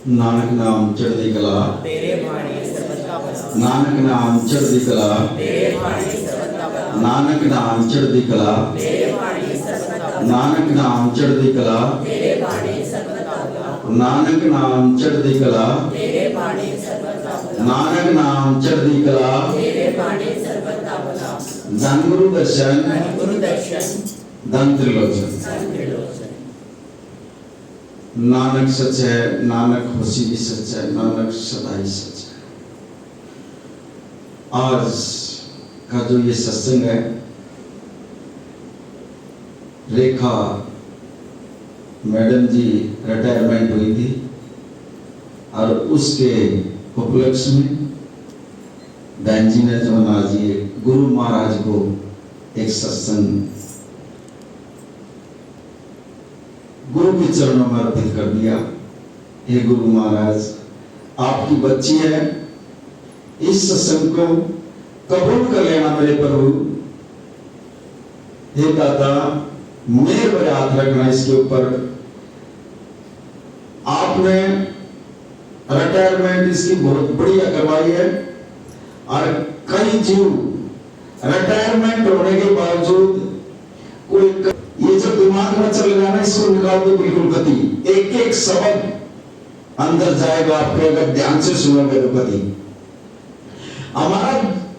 नानक नाम चढ़दी कला तेरे भाਣੇ ਸਰਬਤ ਦਾ ਭਲਾ नानक नाम चढ़दी कला तेरे भाਣੇ ਸਰਬਤ ਦਾ ਭਲਾ नानक नाम चढ़दी कला तेरे भाਣੇ ਸਰਬਤ ਦਾ ਭਲਾ नानक नाम चढ़दी कला तेरे भाਣੇ ਸਰਬਤ ਦਾ ਭਲਾ नानक नाम चढ़दी कला तेरे भाਣੇ ਸਰਬਤ ਦਾ ਭਲਾ नानक नाम चढ़दी कला तेरे भाणे ਸਰਬਤ ਦਾ ਭਲਾ धन गुरु दर्शन ਗੁਰੂ ਦਰਸ਼ਨ धन त्रिलोचन ਸੰਤ੍ਰਿਲੋਚਨ नानक सच है, नानक होशी भी सच है, नानक सदा ही सच है। आज का जो ये सत्संग है, रेखा मैडम जी रिटायरमेंट हुई थी और उसके उपलक्ष्य में बहन जी ने जो आज ये गुरु महाराज को एक सत्संग गुरु के चरणों में अर्पित कर दिया। हे गुरु महाराज, आपकी बच्ची है, इस सत्संग को कबूल कर लेना मेरे प्रभु। हे दादा, मेरे पर हाथ रखना इसके ऊपर। आपने रिटायरमेंट इसकी बहुत बढ़िया करवाई है और कई जीव रिटायरमेंट होने के बावजूद कोई ये जो दिमाग में चल रहा है ना, इसको निकाल दो बिल्कुल गति। एक एक शब्द अंदर जाएगा आपके, अगर ध्यान से सुनोगे तो गति। हमारा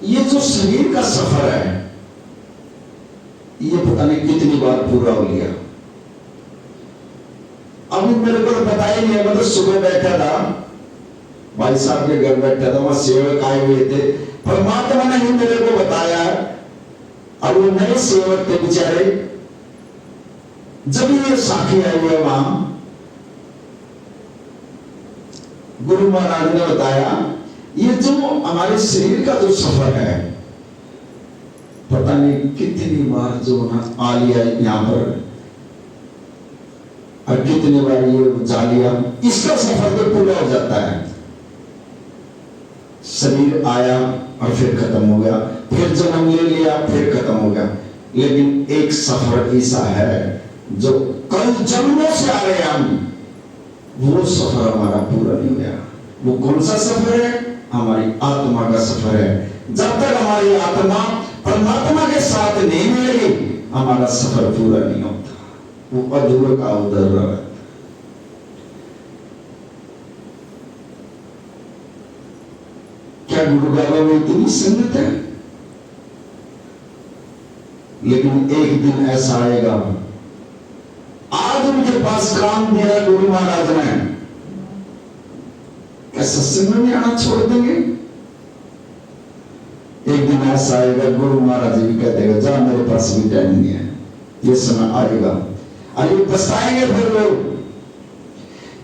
ये जो शरीर का सफर है, ये पता नहीं कितनी बार पूरा हो लिया। अभी मेरे को पता ही नहीं है। मतलब सुबह बैठा था, भाई साहब के घर बैठा था, वहां सेवक आए हुए थे, परमात्मा ने ही मेरे को बताया। अब वो नए सेवक थे बेचारे, जब ये साखी आई हुए वहां गुरु महाराज ने बताया, ये जो हमारे शरीर का जो सफर है, पता नहीं कितनी बार जो ना आ लिया यहां पर और कितनी बार ये जा लिया, इसका सफर तो पूरा हो जाता है। शरीर आया और फिर खत्म हो गया, फिर जन्म ले लिया, फिर खत्म हो गया। लेकिन एक सफर ऐसा है जो कल जन्मों से आ रहे हम, वो सफर हमारा पूरा नहीं हुआ। वो कौन सा सफर है? हमारी आत्मा का सफर है। जब तक हमारी आत्मा परमात्मा के साथ नहीं मिलेगी, हमारा सफर पूरा नहीं होता, वो अधूरा का उधर रहता। क्या गुरु बाबा में इतनी संगत है? लेकिन एक दिन ऐसा आएगा, आज उनके पास काम दिया गुरु महाराज ने, क्या सत्संग में आना छोड़ देंगे? एक दिन ऐसा आएगा, गुरु महाराज भी कह देगा, जा मेरे पास भी टाइम नहीं है। ये समय आएगा, अरे पछताएंगे फिर लोग।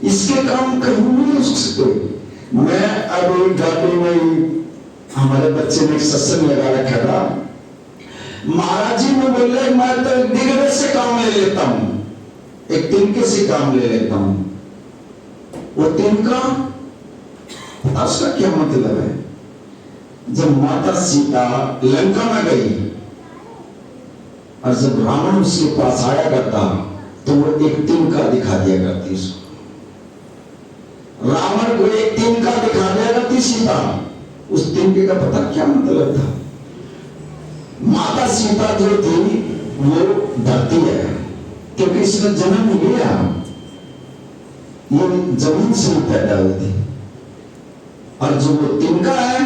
इसके काम कभी नहीं हो सकते। मैं अभी गाड़ी में, हमारे बच्चे ने एक सत्संग लगा रखा था, महाराज जी ने बोले मैं तो डिगरे से काम ले लेता हूं, एक तिनके से काम ले लेता हूं। वो तिनका उसका क्या मतलब है? जब माता सीता लंका में गई और जब रावण उसके पास आया करता, तो वो एक तिनका दिखा दिया करती उसको। रावण को एक तिनका दिखा दिया करती सीता। उस तिनके का पता क्या मतलब था? माता सीता जो थी वो धरती है, क्योंकि इसका जन्म लिया, ये जमीन से पैदा हुई थी। और जो वो तिनका है,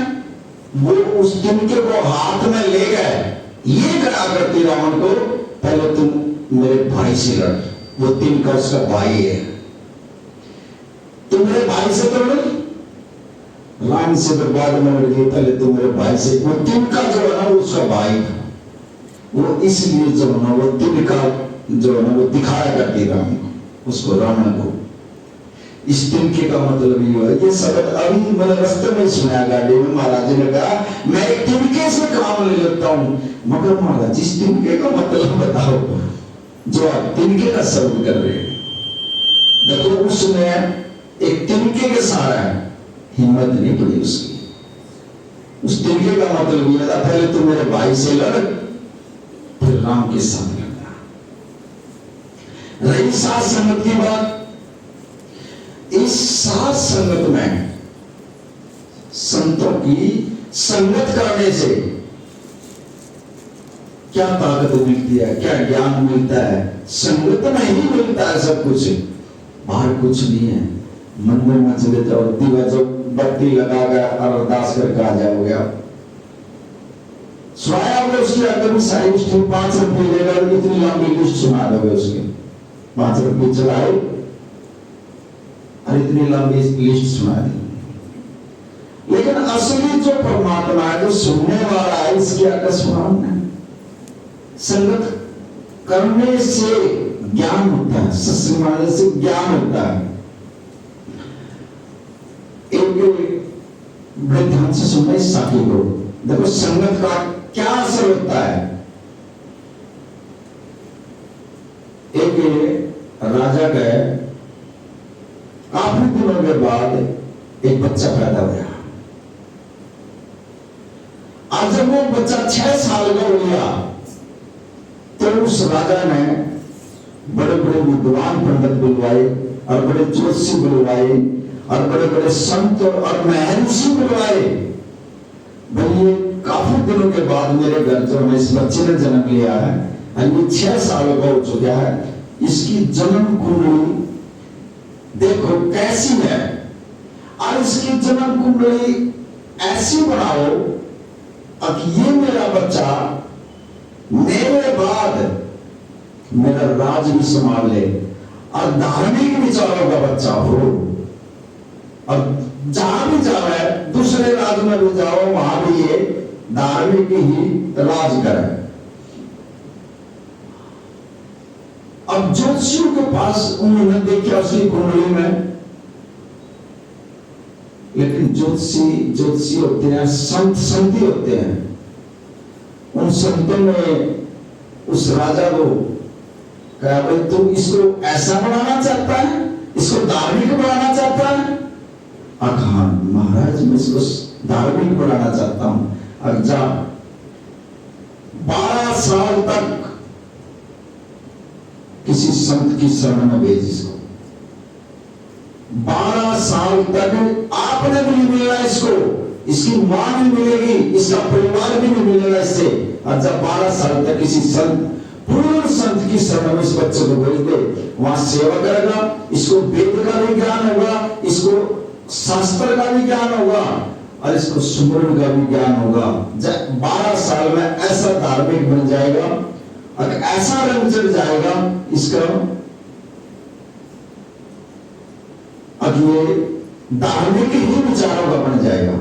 वो उस तिनके को हाथ में ले गए, ये कहा करती रावण को, पहले तुम मेरे भाई से लड़। वो तिनका उसका भाई है, तुम मेरे भाई से तो लड़। राम से तो बाद में लड़ गई, पहले तुम मेरे भाई से। वो तिनका जो है ना, उसका भाई था। वो इसलिए जो है ना, वो तिनका जो है ना, वो दिखाया करती राम को, उसको रावण को। इस तिनके का मतलब ये है। ये शब्द अभी मैंने रास्ते में सुना गाड़ी में, महाराज ने कहा मैं एक तिनके से काम ले लेता हूं। मगर महाराज, इस तिनके का मतलब बताओ जो आप तिनके का शब्द कर रहे हैं। देखो, उसने एक तिनके के सहारा हिम्मत नहीं पड़ी उसकी। उस तिनके का मतलब ये था, पहले तुम मेरे भाई से लड़, फिर राम के साथ लड़ना। रही सात संगत की बात, इस इस साथ संगत में, संतों की संगत करने से क्या ताकत मिलती है, क्या ज्ञान मिलता है? संगत में ही मिलता है सब कुछ, बाहर कुछ नहीं है। मंदिर में चले जाओ, दीवा जो बत्ती लगा गया और अरदास करके आ जाओगे आप, स्वाया होगा उसकी अगर सारी उसकी 5 रुपये लेगा, इतनी लंबी लिस्ट सुना दोगे उसके, 5 रुपये चलाए और इतनी लंबी लिस्ट सुना दी। लेकिन असली जो परमात्मा है, जो सुनने वाला है, इसकी अगर सुना नहीं। संगत करने से ज्ञान होता है, सत्संग मानने से ज्ञान होता है। एक बड़े ध्यान से सुनना इस साथी को, देखो संगत का क्या असर होता है। एक राजा गए, काफी दिनों के बाद एक बच्चा पैदा हुआ। आज जब वो बच्चा 6 साल का हो गया तो उस राजा ने बड़े बड़े विद्वान पंडित बुलवाए और बड़े ज्योतिषी बुलवाए और बड़े बड़े संत और महर्षि बुलवाए। भाई ये काफी दिनों के बाद मेरे घर जो में इस बच्चे ने जन्म लिया है और ये 6 साल का हो चुका है, इसकी जन्म कुंडली देखो कैसी है और इसकी जन्म कुंडली ऐसी बनाओ अब ये मेरा बच्चा मेरे बाद मेरा राज भी संभाल ले और धार्मिक विचारों का बच्चा हो, और जहां भी जावे दूसरे राज्य में भी जाओ वहां भी ये धार्मिक ही राज करे। अब ज्योतिषियों के पास उन्होंने देखा उसकी कुंडली में, लेकिन ज्योतिषी होते हैं, संती होते हैं। उन संतों ने उस राजा को कहा, भाई तू इसको ऐसा बनाना चाहता है, इसको धार्मिक बनाना चाहता है? हाँ महाराज मैं इसको धार्मिक बनाना चाहता हूं। और जा 12 साल तक किसी संत की शरण में भेज इसको। 12 साल तक आपने भी नहीं मिलेगा इसको, इसकी मां नहीं मिलेगी, इसका परिवार भी नहीं मिलेगा इससे। और जब 12 साल तक किसी संत, पूर्ण संत की शरण में इस बच्चे को भेज दे, वहां सेवा करेगा, इसको वेद का भी ज्ञान होगा, इसको शास्त्र का भी ज्ञान होगा और इसको सुमरण का भी ज्ञान होगा। 12 साल में ऐसा धार्मिक बन जाएगा और ऐसा रंग चढ़ जाएगा इसका, अब ये धार्मिक ही विचारों का बन जाएगा।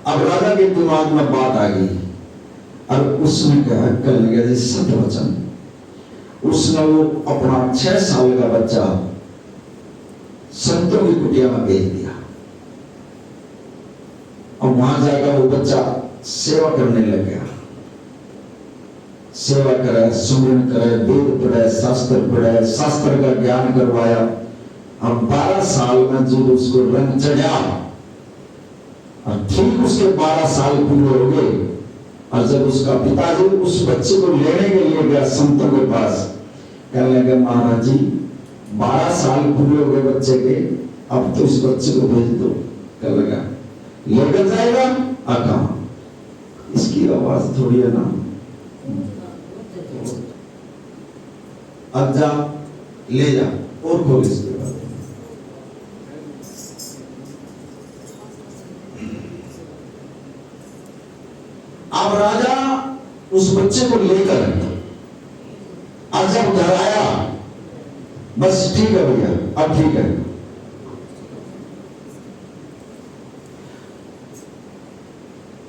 अब राजा के दिमाग में बात आ गई और उसने कहा, कहने लगा सत्य वचन। उसने वो अपना 6 साल का बच्चा संतों की कुटिया में भेज दिया और वहां जाकर वो बच्चा सेवा करने लग गया। सेवा करे, सुमरन करे, वेद पढ़े, शास्त्र पढ़े, शास्त्र का ज्ञान करवाया। अब 12 साल में जो उसको रंग चढ़ा और ठीक उसके 12 साल पूरे हो गए और जब उसका पिताजी उस बच्चे को लेने के लिए गया संतों के पास, कहने लगे महाराज जी 12 साल पूरे हो गए बच्चे के, अब तो इस बच्चे को भेज दो। कहने लगा लेकर जाएगा? कहा इसकी आवाज थोड़ी है ना, अब जा ले जा और खोल इसके बाद। अब राजा उस बच्चे को लेकर अब जब घर आया, बस ठीक है भैया अब ठीक है।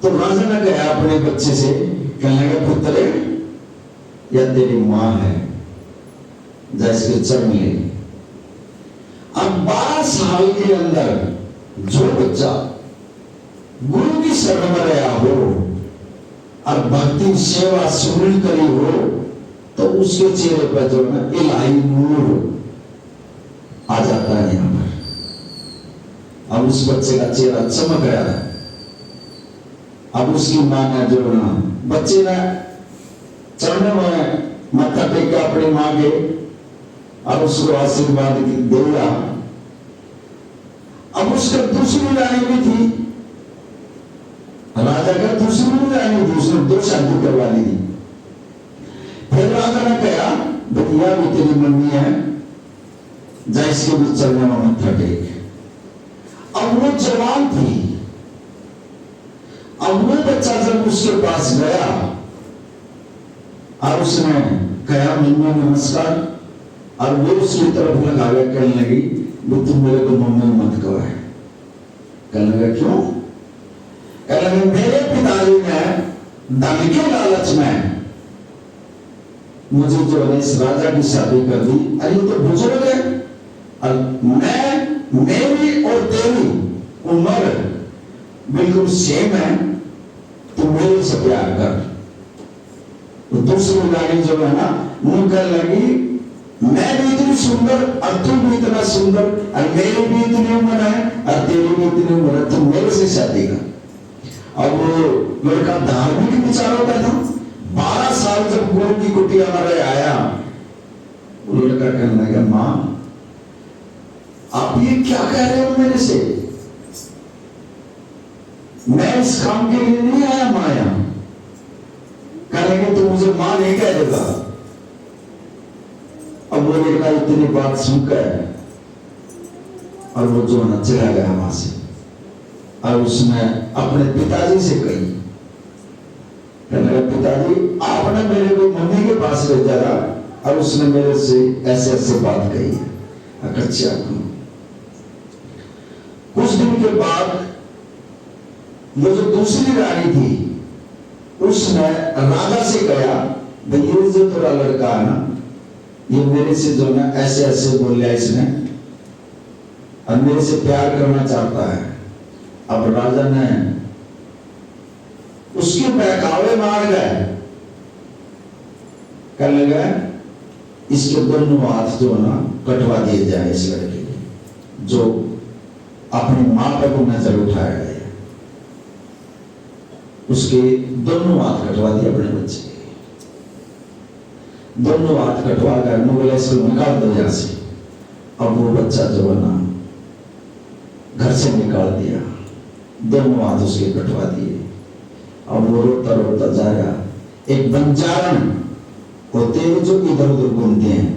तो राजा ने कहा अपने बच्चे से, कहने लगा पुत्र यह तेरी मां है, जैसे चरण ले। अब 12 साल के अंदर जो बच्चा गुरु की शरण में रहा हो और भक्ति सेवा सुमरन करी हो तो उसके चेहरे पर जो है इलाही नूर आ जाता है यहां पर। अब उस बच्चे का चेहरा चमक रहा है। अब उसकी मां ने जो ना बच्चे ने चरणों में मत्था टेका अपनी मां के और उसको आशीर्वाद दिया अब उसका दूसरी रानी भी थी, राजा का दूसरी भी रानी थी, उसने 2 शादी करवा ली थी। फिर राजा ने कहा भैया भी तेरी मम्मी है, जा इसके भी चलने में मत टेक। अब वो जवान थी, अब वो बच्चा जब उसके पास गया और उसने कहा मम्मी नमस्कार, और वो उसकी तरफ लगा गया, कहने लगी वो तुम मेरे को मम्मी मत कहो। कहने लगा क्यों? कहने लगे मेरे पिताजी ने धन के लालच में मुझे जो है इस राजा की शादी कर दी, अरे तो बुजुर्ग है, और मेरी और तेरी उम्र बिल्कुल सेम है, तू मेरे से प्यार कर। तो दूसरी रानी जो है ना वो कहने लगी मैं भी इतनी सुंदर और तू भी इतना सुंदर, और मेरी भी इतनी उम्र है और तेरी भी इतनी उम्र है, तू मेरे से शादी कर। अब वो लड़का धार्मिक विचारों का था, 12 साल जब गुरु की कुटिया में आया, वो लड़का कहने लगा मां आप ये क्या कह रहे हो मेरे से, मैं इस काम के लिए नहीं आया माया। कहने लगे तू मुझे मां नहीं कह देगा। अब वो लड़का इतनी बात सुनकर और वो जो ना चला गया वहां से, और उसने अपने पिताजी से कही, कहने लगा पिताजी आपने मेरे को मम्मी के पास ले जाया और उसने मेरे से ऐसे ऐसे बात कही है। अच्छा कुछ दिन के बाद वो जो दूसरी रानी थी उसने राजा से कहा भैया जो तेरा लड़का है ना ये मेरे से जो ना ऐसे ऐसे बोल लिया इसने, और मेरे से प्यार करना चाहता है। अब राजा ने उसके बहकावे मार गए, कहने लगा इसके दोनों हाथ जो ना कटवा दिए जाए इस लड़के के जो अपनी मां पर को नजर उठाया गया, उसके दोनों हाथ कटवा दिए अपने बच्चे के, दोनों हाथ कटवा कर बोला इसको निकाल दो यहां से। अब वो बच्चा जो है ना घर से निकाल दिया, दोनों हाथ उसके कटवा दिए। अब वो रोता रोता जाएगा, एक बंजारण होते हैं जो इधर उधर घूमते हैं,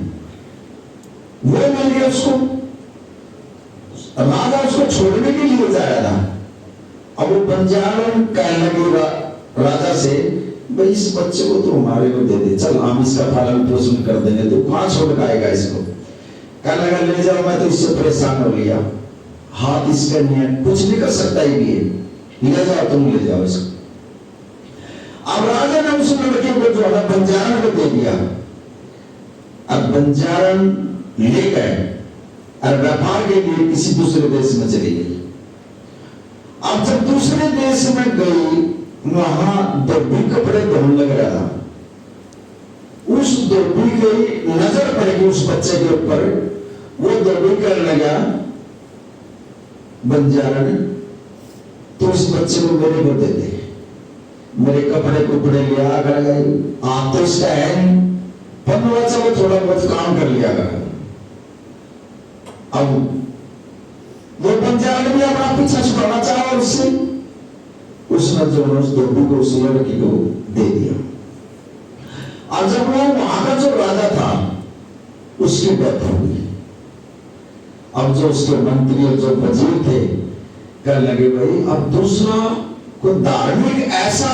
वो मिल गया उसको, राजा उसको छोड़ने के लिए जा रहा था। अब वो बंजारण कहने लगे राजा से भाई इस बच्चे को तो हमारे को दे दे, चल हम इसका पालन पोषण कर देंगे, तो कहां छोड़ के आएगा इसको। कहने लगा ले जाओ, मैं तो इससे परेशान हो लिया, हाथ इसका नहीं है, कुछ नहीं कर सकता ही भी है, ले जाओ तुम ले जाओ इसको। अब राजा ने उस लड़के को जो है बंजारण को दे दिया। अब बंजारण ले गए और व्यापार के लिए किसी दूसरे देश में चली गई। अब जब दूसरे देश में गई वहां धोबी कपड़े धोने लग रहा था, उस धोबी की नजर पड़ेगी उस बच्चे के ऊपर, वो धोबी करने लगा बंजारण तो उस बच्चे को मेरे को दे दे, मेरे कपड़े कुपड़े लिया कर गए, आप तो इसका है नहीं, पर बच्चा वो थोड़ा बहुत काम कर लिया कर। अब वो बंजारण भी अपना पीछा छुड़ाना चाहा उससे, उसने जो उस धोबी को उस लड़की को दे दिया। और जब वो वहां का जो राजा था उसकी डेथ हो गई। अब जो उसके मंत्री और जो वजीर थे कहने लगे भाई अब दूसरा कोई धार्मिक ऐसा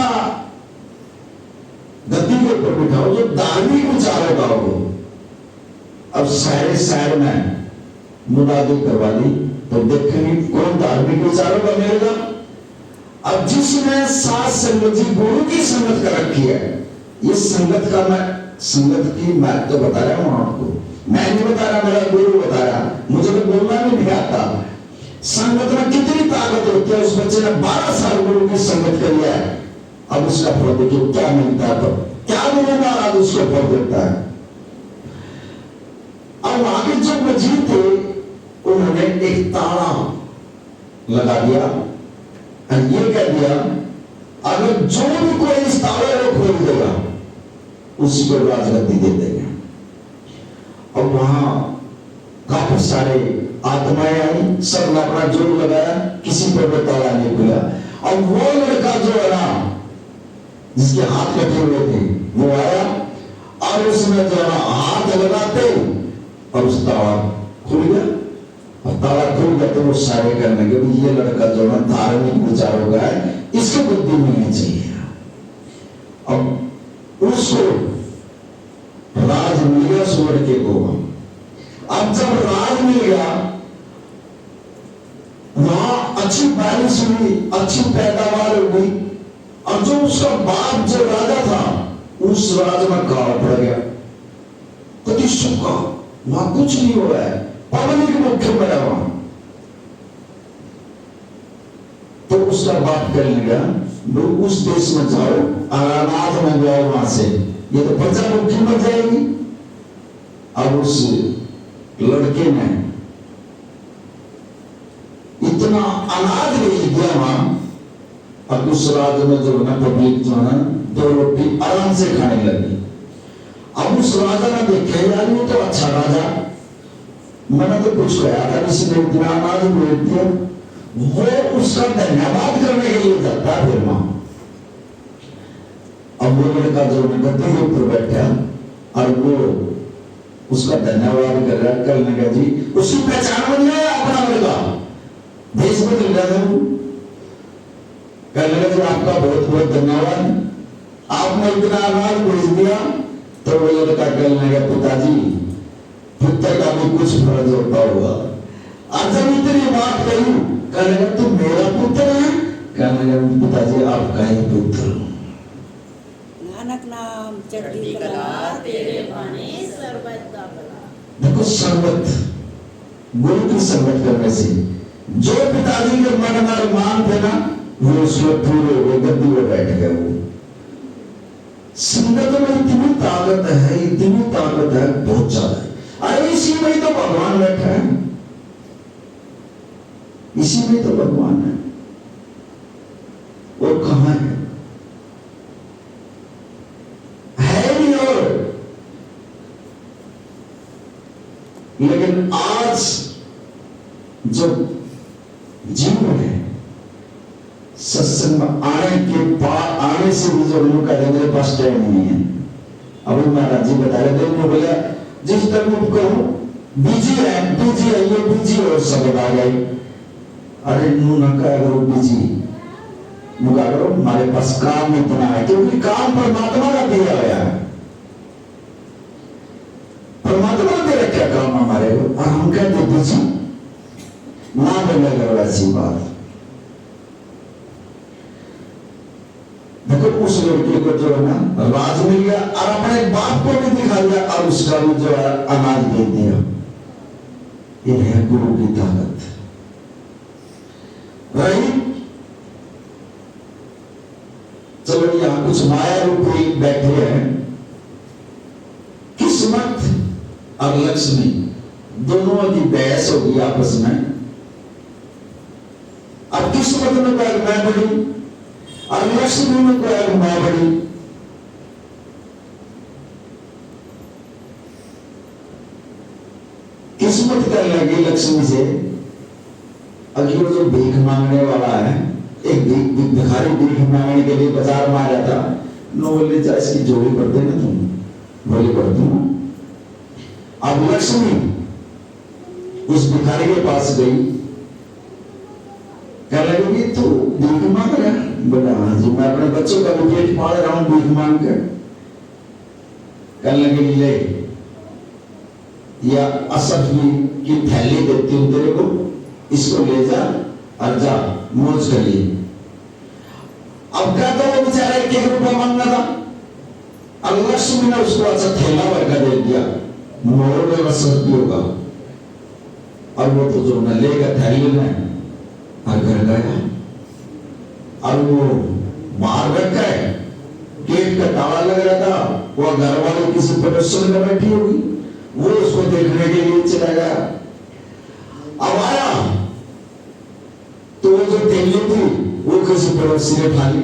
गद्दी के ऊपर बिठाओ जो धार्मिक विचारों का हो। अब सारे शहर में मुनादी करवा दी तो देखेंगे कौन धार्मिक विचारों का मिलेगा। अब जिसने साथ संगत जी गुरु की संगत कर रखी है, ये संगत का मैं संगत की महत्व तो बता रहा हूं आपको, मैं नहीं बता रहा, मेरा गुरु बता रहा, मुझे तो बोलना भी नहीं आता। संगत में कितनी ताकत होती है। उस बच्चे ने 12 साल गुरु की संगत करी है, अब उसका फल देखिए क्या मिलता है, तो क्या गुरु महाराज उसको फल देता है। अब आगे जो वजीर थे उन्होंने एक ताला लगा दिया और ये कह दिया अगर जो भी कोई इस ताले को खोल देगा उसी को राजगद्दी दे देंगे। अब वहां काफी सारे आत्माएं आई, सब ने अपना जोर लगाया, किसी पर भी ताला नहीं खुला। अब वो लड़का जो है ना, जिसके हाथ कटे हुए थे, वो आया और उसने जो है ना हाथ लगाते और उस ताला खुल गया। और ताला खुल गया तो वो सारे करने लगे, ये लड़का जो है धार्मिक विचारों का है, इसको बुद्धि मिलनी चाहिए। अब उसको राज मिल गया उस लड़के को। अब जब राज मिल गया, वहां अच्छी बारिश हुई, अच्छी पैदावार हो गई, और जो उसका बाप जो राजा था, उस राज में काल पड़ गया, कति सूखा, वहां कुछ नहीं हो रहा है, पब्लिक मुख्य बना वहां। तो उसका बाप कहने लगा, लोग उस देश में जाओ, अनाथ में जाओ, वहां से ये तो प्रजा मुख्य मर जाएगी। अब उस लड़के ने इतना अनाज भेज दिया वहां, अब उस राज्य में जो है ना पब्लिक जो है ना 2 रोटी आराम से खाने लगी। अब उस राजा ने देखा, यार ये तो अच्छा राजा, मैंने तो कुछ कहा था, इसने इतना अनाज भेज दिया। वो उसका धन्यवाद करने के लिए जाता है फिर वहां। अब वो लड़का जो गद्दे के ऊपर बैठा और वो उसका धन्यवाद कर रहा है, करने का जी उसकी पहचान बन गया अपना लड़का, देश बदल गया था। कहने लगे आपका बहुत बहुत धन्यवाद, आपने इतना अनाज भेज दिया। तो वो लड़का कहने लगा, पिताजी पुत्र का भी कुछ फर्ज होता होगा। और जब इतनी बात कही, कहने लगा तू मेरा पुत्र है? कहने लगा पिताजी आपका ही पुत्र हूं। नानक नाम चढ़ती कला, तेरे भाने सर्वत का भला। देखो संगत, गुरु की संगत करने से जो पिताजी के मन में अरमान थे ना, वो उसमें पूरे हो गए, गद्दी में बैठ गए। वो संगत में इतनी ताकत है, इतनी ताकत है, बहुत ज्यादा। अरे इसी में तो भगवान बैठा है, इसी में तो भगवान है, और कहां है नहीं। और लेकिन आज जो जीवन है, सत्संग में आने से भी जो लोग कहते मेरे पास टाइम नहीं है। अभी महाराज जी बता रहे थे, उन्होंने बोला जिस टाइम करो बिजी है, ये बिजी और सब आ गई। अरे नू ना करो बिजी, मुका करो हमारे पास काम इतना है, क्योंकि काम परमात्मा का दिया गया है, परमात्मा दे रखा काम हमारे को, और हम कहते बिजी ना बोला करो ऐसी बात। देखो उस लड़के को जो है ना राज मिल गया, और अपने बाप को भी दिखा दिया, और उसका भी जो है अनाज दे दिया। ये है गुरु की ताकत। राइट, चलो यहां कुछ माया रूपी बैठे हैं, किस्मत और लक्ष्मी दोनों की बहस होगी आपस में। अब किस्मत में कोई मैं बड़ी और लक्ष्मी में कोई मैं बड़ी। किस्मत कर लगी लक्ष्मी से, अभी वो जो भीख मांगने वाला है, एक भिखारी भीख मांगने के लिए बाजार में आया था, नो बोले जा इसकी जोड़ी कर देना तुम, बोले कर दूं। अब लक्ष्मी उस भिखारी के पास गई, कहने लगी तू भीख मांग रहा है? बोला हाँ जी, मैं अपने बच्चों का भी पेट पाल रहा हूं भीख मांग कर। कहने लगी ले या असफी की थैली देती हूं तेरे को, इसको ले जा और जा मौज कर लिए। अब क्या तो वो बेचारा 1 रुपया मांगा था, और लक्ष्मी ने उसको अच्छा थैला भर का दे दिया, मोड़ में असफी होगा। और वो तो जो न लेगा थैली में और घर गया, और वो बाहर रखा है, गेट का ताला लग रहा था, वो घर वाले किसी पड़ोसन में बैठी होगी, वो उसको देखने के लिए चला गया। अब आया तो वो जो थैली थी वो किसी पड़ोसी ने खा ली।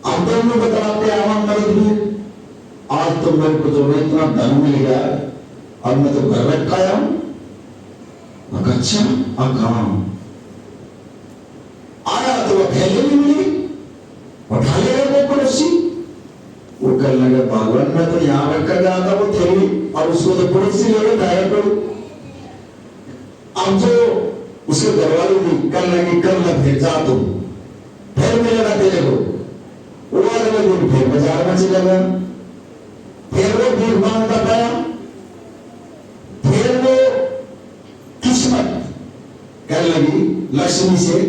अब दोनों बताते आवाम मदद हुई, आज तो मेरे को जो इतना धन मिल गया, अब मैं तो घर रखा हूं। अच्छा कहा आया तो वह थैली भी मिली, उठा ले गए वो पड़ोसी। वो कहने लगे भगवान मैं तो यहां रखकर गया था वो थैली, और उसको तो पड़ोसी ले गए दायर को। अब जो उसके घर वाले भी कल लगी कल न फिर जा तुम, फिर मिलेगा तेरे को। वो अगले दिन फिर बाजार में चला गया, फिर वो भीख मांगता पाया, फिर वो किस्मत कहने लगी लक्ष्मी से,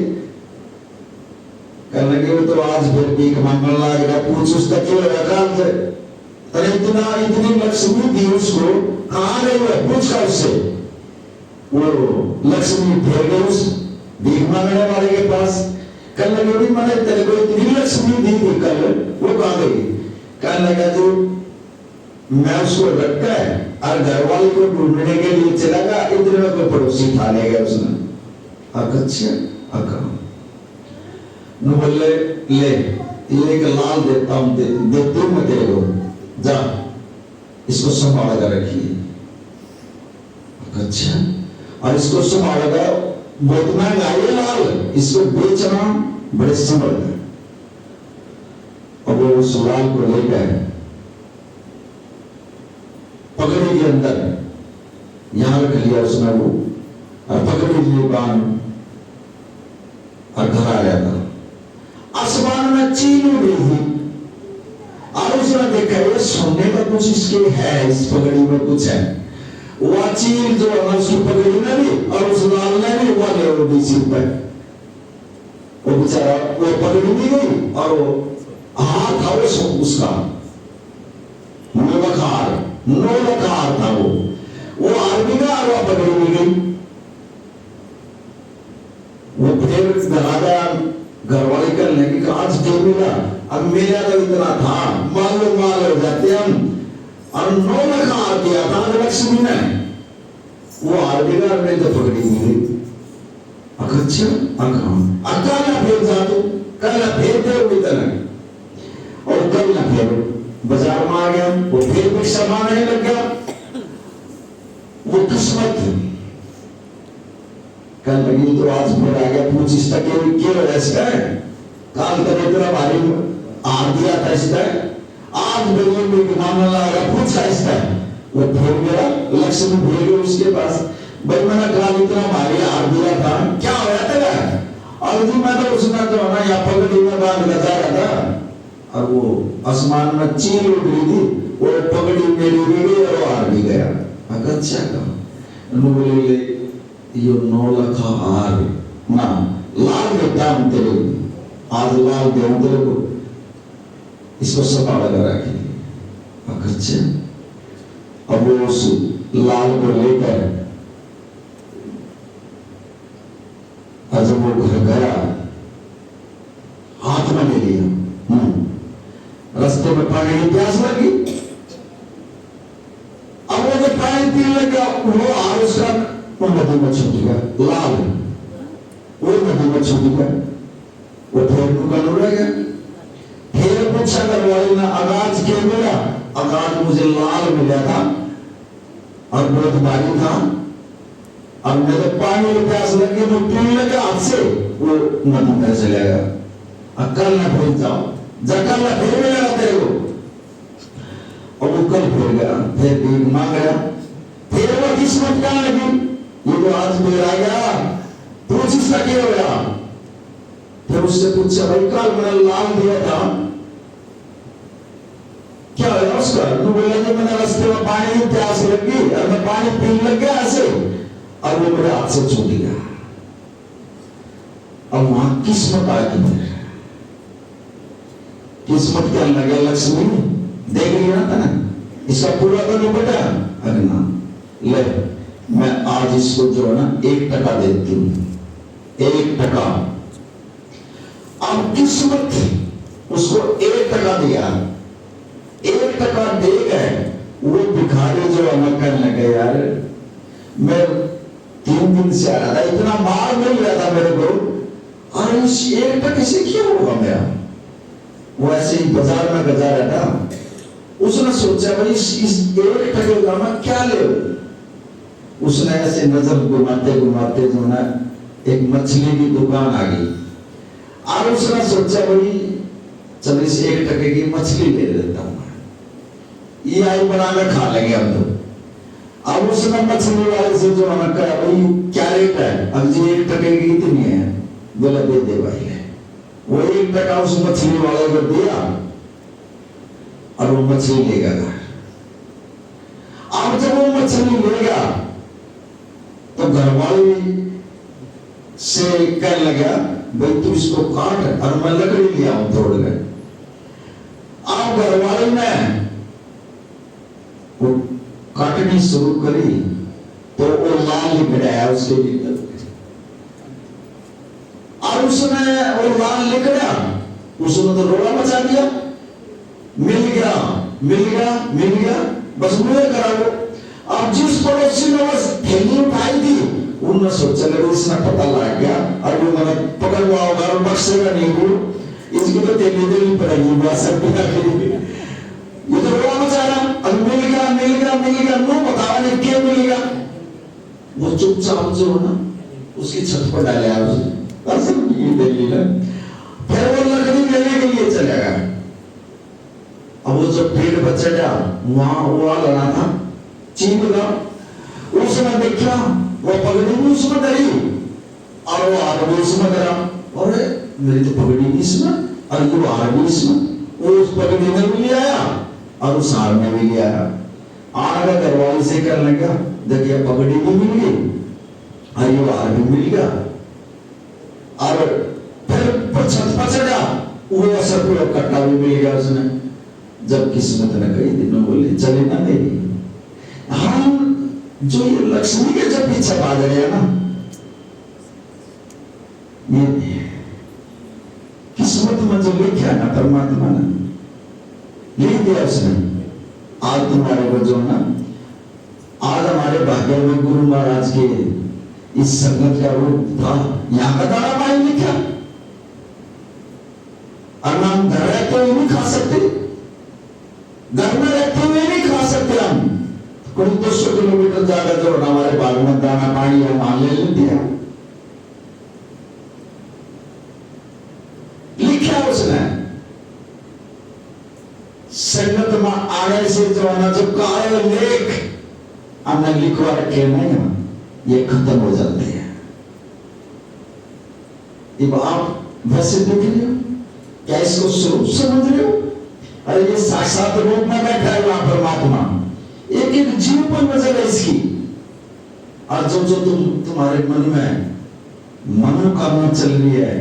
कहने लगी वो तो आज फिर भीख मांगने लगेगा, पूछ उसका क्यों लगा से अरे इतनी लक्ष्मी दी उसको, कहां गई है पूछ का उससे। वो लक्ष्मी फिर गई उस भीख मांगने वाले के पास, कहने लगी मैंने तेरे को इतनी लक्ष्मी दी थी कल, वो कहां गई। कहने लगा जो मैं उसको रखा है और घर वाले को ढूंढने के लिए चला गया, इतने में कोई पड़ोसी था ले गया उसने। अच्छा न बोले ले ये एक लाल देता हूं, देती हूं मैं तेरे को, जा इसको संभाल कर रखिए। अच्छा और इसको संभाल कर बहुत महंगा ये लाल, इसको बेचना बड़े संभल है। और वो उस लाल को लेकर पगड़ी के अंदर यहां रख लिया उसने वो, और पगड़ी लिए बांध और घर आ गया था। आसमान में चील उड़ रही थी और उसने देखा ये सोने का कुछ इसके है, इस पगड़ी में कुछ है। वह चील जो है उसकी पगड़ी ने भी और उस लाल ने भी वह ले उड़ी सिर पे। वो बेचारा वो पगड़ी भी गई और वो हाथ था वो उसका नौलखार था वो आर्मी का और वह पगड़ी भी गई। वो फिर घर आ गया, घर वाले करने की आज क्यों मिला, अब मेरा तो इतना था माल हो जाते हम, और 9 लाख आ दिया था लक्ष्मी ने, वो आर्मी का ने तो पगड़ी मिली। अच्छा अकाला फिर जा तू कल फिर दे हुई तरह, और कल ना फिर बाजार में आ गया, वो फिर कुछ सामान नहीं लग गया। वो किस्मत कल लगी तो आज फिर आ गया, पूछ इसका क्यों ऐसा है, काल तक इतना भारी आ दिया था इसका, आज बिल्कुल भी मामला लगा पूछ इसका। वो फिर गया लक्ष्मी भूल गए उसके पास, भाई मैंने काल इतना भारी हार दिया था क्या हो जाता है, और जी मैं तो उसने जो है ना या पगड़ी में बांध कर जा रहा था और वो आसमान में चील उड़ रही थी, वो पगड़ी मेरी भी गई और हार भी गया। अच्छा कहा बोले ये 9 लाख हार ना लाल देता हूं तेरे को, आज लाल दे तेरे को, इसको संभाल कर रखिए। अच्छा अब वो उस लाल को लेकर जब वो घर गया हाथ में ले लिया, रास्ते में पानी की प्यास लगी, अब वो जब पानी पीने लगा वो हार उसका वो नदी में छूट गया, लाल वो नदी में छूट गया, वो फिर दुकान उड़ गया। फिर पूछा घर वाले ने अगाज क्यों मिला, अगाज मुझे लाल मिला था और बहुत भारी था, अब मैं तो पानी में प्यास लगी तो पीने लगा, हाथ से वो नदी में चला गया। अकल ना भूल जाओ, जकल ना फिर मिलेगा तेरे को। और वो कल फिर गया, फिर भीख मांग गया, फिर वो किस्मत क्या लगी, ये तो आज फिर आ गया, पूछ इसका क्या हो गया। फिर उससे पूछा भाई कल मैंने लाल दिया था क्या है उसका, तो बोला कि मैंने रास्ते में पानी की प्यास लगी और मैं पानी पीने लग गया ऐसे, और वो मेरे हाथ से छूट गया। अब वहां किस्मत आ गई, किस्मत क्या लगा लक्ष्मी देख लिया था ना, इसका पूरा तो नहीं बटा। अरे ना ले मैं आज इसको जो है ना 1 टका देती हूँ, 1 टका। अब किस्मत उसको 1 टका दिया, 1 टका दे गए। वो भिखारी जो है ना कहने लगे यार मैं 3 दिन से आ रहा था, इतना मार मिल रहा था मेरे को, और इस 1 टके से क्या होगा मेरा। वो ऐसे ही बाजार में गजा रहा था, उसने सोचा भाई इस 1 टके का मैं क्या ले। उसने ऐसे नजर घुमाते घुमाते जो ना एक मछली की दुकान आ गई। और उसने सोचा भाई चल इस 1 टके की मछली ले लेता हूं, ये आई बना के खा लेंगे हम तो। अब उसने मछली वाले से जो है कहा भाई क्या रेट है। अब जी 1 टके की इतनी है। बोला दे दे भाई। वो 1 टका उस मछली वाले को दिया और वो मछली लेगा। अब जब वो मछली लेगा तो घर वाले से कहने लगा भाई तू इसको काट और मैं लकड़ी ले आऊं तोड़ के। अब घर वाले ने वो काटनी शुरू करी तो वो लाल लिकड़ा उसके भीतर और उसने वो लाल लिकड़ा उसने तो रोड़ा मचा दिया। मिल गया मिल गया मिल गया बस मुझे करा वो। अब जिस पड़ोसी ने बस थैली उठाई थी उन्होंने सोचा लगा इसने पता लग गया और वो मैंने पकड़वा होगा और बख्शेगा नहीं वो, इसकी तो थैली देनी पड़ेगी बस ये तो रोड़ा मचा रहा। अब मिल गया नो बतावा नहीं क्या मिलेगा। वो चुपचाप जो है ना उसकी छत पर डाले फिर वो लकड़ी लेने के लिए चलेगा। अब वो जब पेड़ पर चढ़ा वहां वो लगा था चीन का। उसने देखा वो पगड़ी भी उसमें डरी और वो आर भी उसमें डरा। अरे मेरी तो पगड़ी भी इसमें और ये आर भी इसमें। वो उस पगड़ी में भी ले आया और उस आर में भी ले आया। आर का दरवाजे से करने लगा देखिए पगड़ी भी मिल गई और ये आर भी मिल गया। और फिर छत पर चढ़ा वो असर पूरा कट्टा भी मिल गया उसने। जब किस्मत ने कई दिनों बोले चले ना मेरी हम जो ये लक्ष्मी के जब पीछे भाग रहे हैं ना ये किस्मत में जो लिखा ना परमात्मा ने लिख दिया उसने। आज तुम्हारे को जो ना आज हमारे भाग्य में गुरु महाराज के इस संगत का रूप था। यहाँ का दाना पानी लिखा और हम घर रहते हुए नहीं खा सकते, घर में रहते हुए नहीं खा सकते। हम कोई 200 किलोमीटर ज्यादा जो हमारे बाग में दाना पानी हम वहां ले लेते हैं। लिखा उसने संगत में आने से जो है ना जो कार्य लेख हमने लिखवा रखे नहीं ये खत्म हो जाते हैं। अब आप वैसे देख रहे हो क्या इसको स्वरूप समझ रहे हो। अरे ये साक्षात रूप में बैठा है वहां परमात्मा। एक एक जीव पर नजर है इसकी। और जो जो तुम्हारे मन में मनोकामना चल रही है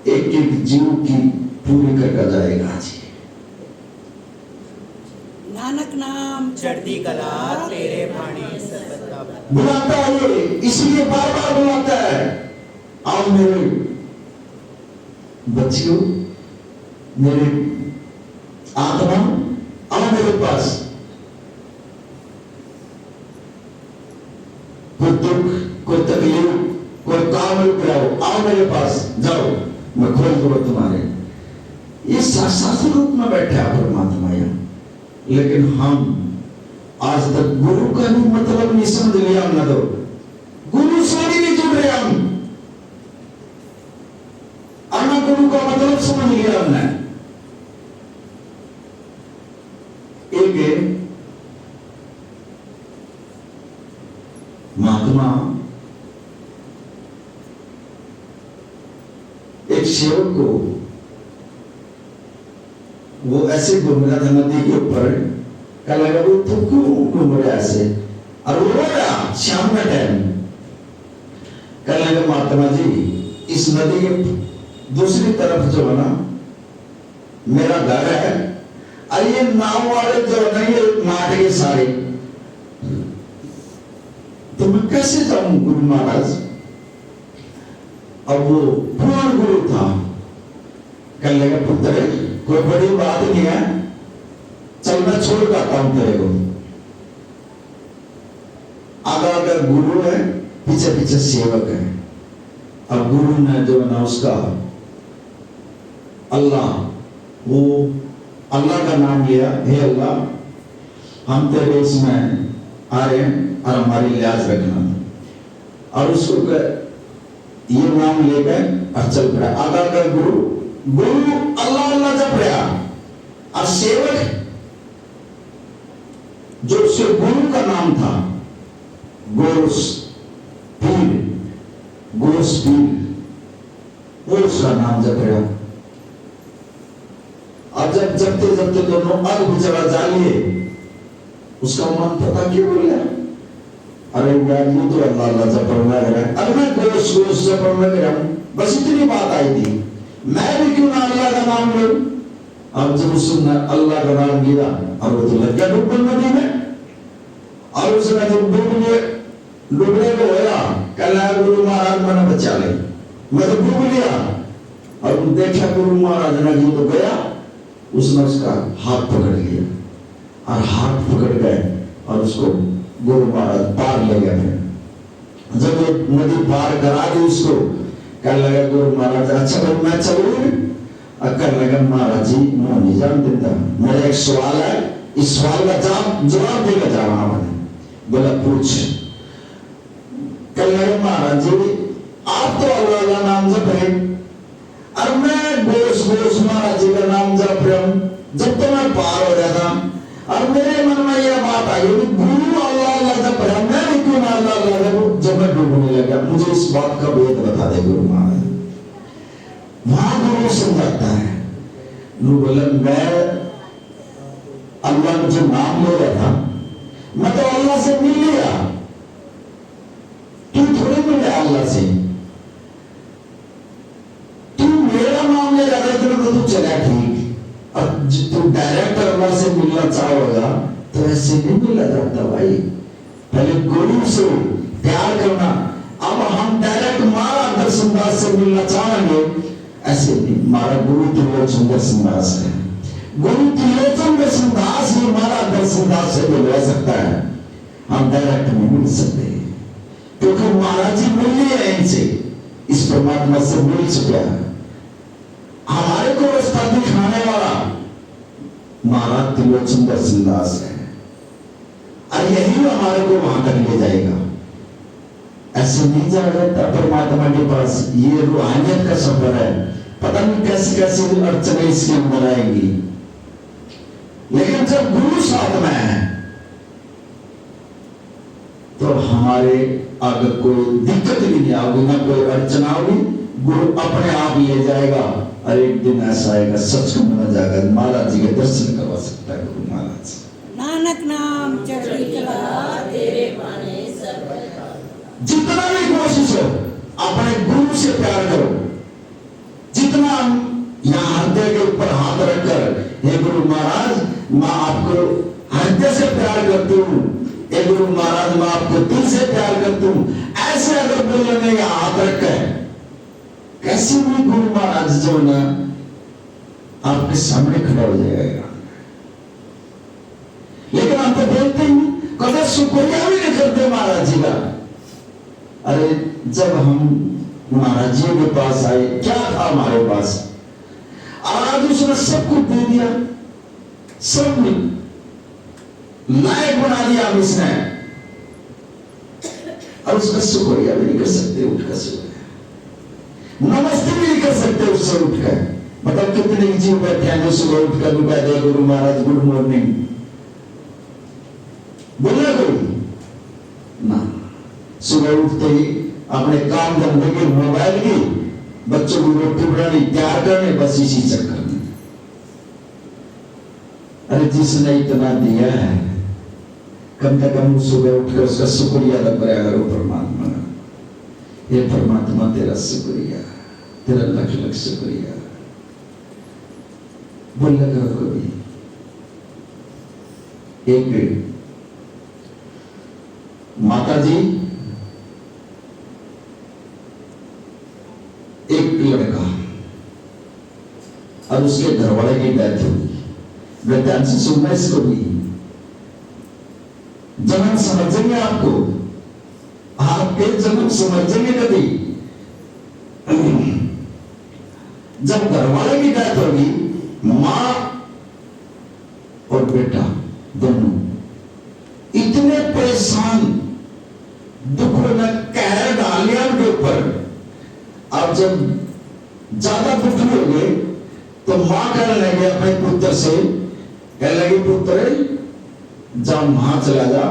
एक एक जीव की पूरी करके जाएगा जी। नानक नाम चढ़ती कला तेरे भाने सर्वदा बुलाता है ये इसलिए बार बार बुलाता है। आओ मेरे बच्चियों मेरे आत्मा आओ मेरे पास। कोई दुख कोई तकलीफ कोई काम कराओ आओ मेरे पास जाओ मैं खोल दूंगा तुम्हारे। ये साक्षात रूप में बैठे हैं परमात्मा यहाँ। लेकिन हम आज तक गुरु का भी मतलब नहीं समझ लिया हमने। तो गुरु से भी नहीं जुड़ रहे हम। अन्ना गुरु का मतलब समझ लिया हमने। एक महात्मा एक सेवक को वो ऐसे घूम रहा था नदी के ऊपर। कह लगा वो तू क्यों घूम रहा ऐसे और वो रो रहा शाम का टाइम। कह लगा महात्मा जी इस नदी के दूसरी तरफ जो है ना मेरा घर है और ये नाव वाले जो है ना ये नाट के सारे तो मैं कैसे जाऊं गुरु महाराज। अब वो पुराण गुरु था। कह लगा पुत्र कोई बड़ी बात नहीं है चल मैं छोड़ पाता हूं तेरे को। आगे आगे गुरु है पीछे पीछे सेवक है। अब गुरु ने जो है ना उसका अल्लाह वो अल्लाह का नाम लिया, हे अल्लाह हम तेरे इसमें आ रहे हैं और हमारी लिहाज रखना, और उसको ये नाम लेकर और चल पड़ा। आगा का गुरु अल्लाह अल्लाह जप रहा, और सेवक जो उसके गुरु का नाम था गोस पीर, वो उसका नाम जप रहा। अब जब जपते जपते दोनों अग बिचड़ा जा लिए, उसका मन पता क्यों बोल गया, अरे यार ये तो अल्लाह अल्लाह जपना लग रहा है, अब मैं गोस जपना लग रहा हूं, बस इतनी बात आई थी, मैं भी क्यों ना अल्लाह का नाम लूं। अब जब उसने अल्लाह का नाम लिया और वो तो लग गया डूबने नदी में, और उसने जब डूबने को होया, कहना गुरु महाराज मैंने बचा ले, मैं तो डूब लिया। और देखा गुरु महाराज ने ये तो गया, उसने उसका हाथ पकड़ लिया और हाथ पकड़ गए और उसको गुरु महाराज पार ले गए। जब वो नदी पार करा दी उसको, कहने लगा गुरु महाराज अच्छा भाई मैं चलूं, कहने लगा महाराज जी मैं नहीं जान देता, मेरा एक सवाल है, इस सवाल का जवाब देकर जा रहा हूं। बोला पूछ। कहने लगा महाराज जी आप तो अल्लाह का नाम जप रहे, और मैं गोस महाराज जी का नाम जप रहा हूं, जब तो मैं पार हो जाता, और मेरे मन में यह बात आई कि गुरु अल्लाह अल्लाह जप रहा, मैं भी क्यों ना अल्लाह अल्लाह जपूं। जब मैं डूबने लगा, मुझे इस बात का भेद बता दे गुरु महाराज। वहां गुरु समझाता है, बोला मैं अल्लाह जो नाम ले रहा था, मैं तो अल्लाह से मिल लिया, तू थोड़ी मिले अल्लाह से, तू मेरा नाम ले रहा था तो तू चला ठीक, और तू डायरेक्ट अल्लाह से मिलना चाहोगा तो ऐसे नहीं मिला जाता भाई, पहले गुरु से प्यार करना। अब हम डायरेक्ट मारा दर्शनदास से मिलना चाहेंगे, ऐसे नहीं, हमारा गुरु त्रिलोचन दर्शनदास है, गुरु त्रिलोचन दर्शनदास ही हमारा दर्शनदास से मिलवा सकता है, हम डायरेक्ट नहीं मिल सकते, क्योंकि महाराज जी मिल लिए इनसे, इस परमात्मा से मिल चुका है। हमारे को रास्ता दिखाने वाला महाराज त्रिलोचन दर्शनदास है, और यही हमारे को वहां तक ले जाएगा। ऐसे नहीं जा सकता परमात्मा के पास, ये रूहानियत का सफर है, पता नहीं कैसी कैसी अड़चने इसके अंदर आएंगी, लेकिन जब गुरु साथ में है तो हमारे आगे कोई दिक्कत भी नहीं आओगी, ना कोई अड़चना होगी, गुरु अपने आप ले जाएगा। और एक दिन ऐसा आएगा सचखंड में जाकर महाराज जी के दर्शन करवा सकता है गुरु महाराज। नानक नाम चढ़ी चला तेरे पाने सब, जितना भी कोशिश हो अपने गुरु से प्यार करो, जितना यहाँ हृदय के ऊपर हाथ रखकर हे गुरु महाराज मैं आपको हृदय से प्यार करती हूँ, हे गुरु महाराज मैं आपको दिल से प्यार करती हूँ, ऐसे अगर बोलने में यहाँ हाथ रखकर कैसे भी गुरु महाराज जो ना आपके सामने खड़ा हो जाएगा। लेकिन हम तो बोलते ही कभी शुक्रिया भी नहीं करते महाराज जी का। अरे जब हम महाराज जी के पास आए, क्या था हमारे पास, आज उसने सब कुछ दे दिया, सब लायक बना दिया हम इसने, और उसका शुक्रिया भी नहीं कर सकते, उठकर शुक्रिया नमस्ते भी नहीं कर सकते उससे उठकर। मतलब कितने जीव बैठे हैं जो सुबह उठकर भी कहते हैं गुरु महाराज गुड मॉर्निंग, बोला कोई ना, सुबह उठते ही अपने काम धंधे के मोबाइल की, बच्चों की रोटी बनानी तैयार करने, बस इसी चक्कर में। अरे जिसने इतना दिया है कम से कम सुबह उठकर उसका शुक्रिया अदा करा करो परमात्मा। ये परमात्मा तेरा शुक्रिया, तेरा लख लख शुक्रिया। बोल करो कभी। एक माता जी, एक लड़का और उसके घर वाले की डेथ हुई। ध्यान से सुनना इसको भी, जन्म समझेंगे आपको, आपके जन्म समझेंगे कभी। जब घर वाले की डेथ होगी, मां बेटा दोनों इतने परेशान, दुख में कहर डाल लिया उनके ऊपर। अब जब ज्यादा दुखी हो गए तो मां कहने लगे अपने पुत्र से, कहने लगे पुत्र जा वहां चला जा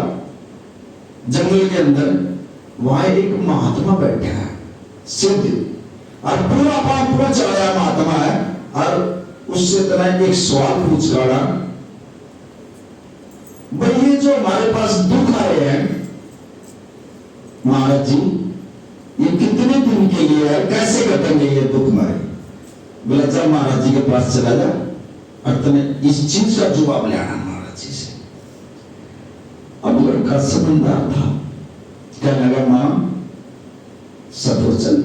जंगल के अंदर, वहां एक महात्मा बैठा है सिद्ध, और पूरा पाप पूरा चलाया महात्मा है, और उससे तरह एक सवाल पूछ काढ़ा, भाई ये जो हमारे पास दुख आए हैं महाराज जी, ये कितने दिन के लिए है, कैसे कटेंगे ये दुख हमारे? बोला जा महाराज जी के पास चला जा और तुम्हें इस चीज का जवाब ले आना महाराज जी से। अब लड़का समझदार था, कहने लगा मां सफर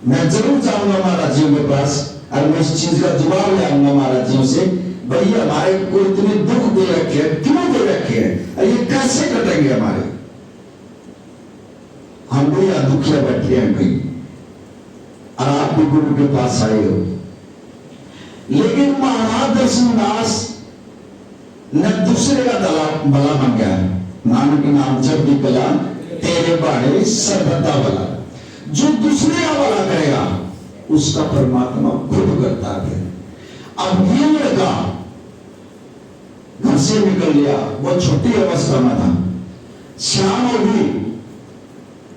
मैं जरूर जाऊंगा महाराज जी के पास और मैं इस चीज का जवाब ले आऊंगा महाराज जी से, भैया हमारे को इतने दुख दे रखे हैं, क्यों दे रखे हैं, और ये कैसे कटेंगे हमारे? हम भी यहाँ दुखिया बैठे हैं कहीं, और आप भी गुरु के पास आए हो। लेकिन महाराज दर्शनदास ने दूसरे का भला मांगा, नानक नाम जब भी कला तेरे बाड़े सर्वदा भला। जो दूसरे का भला करेगा उसका परमात्मा खुद करता है। अब ये लड़का घर से निकल गया, वो छोटी अवस्था में था, शाम हो गई,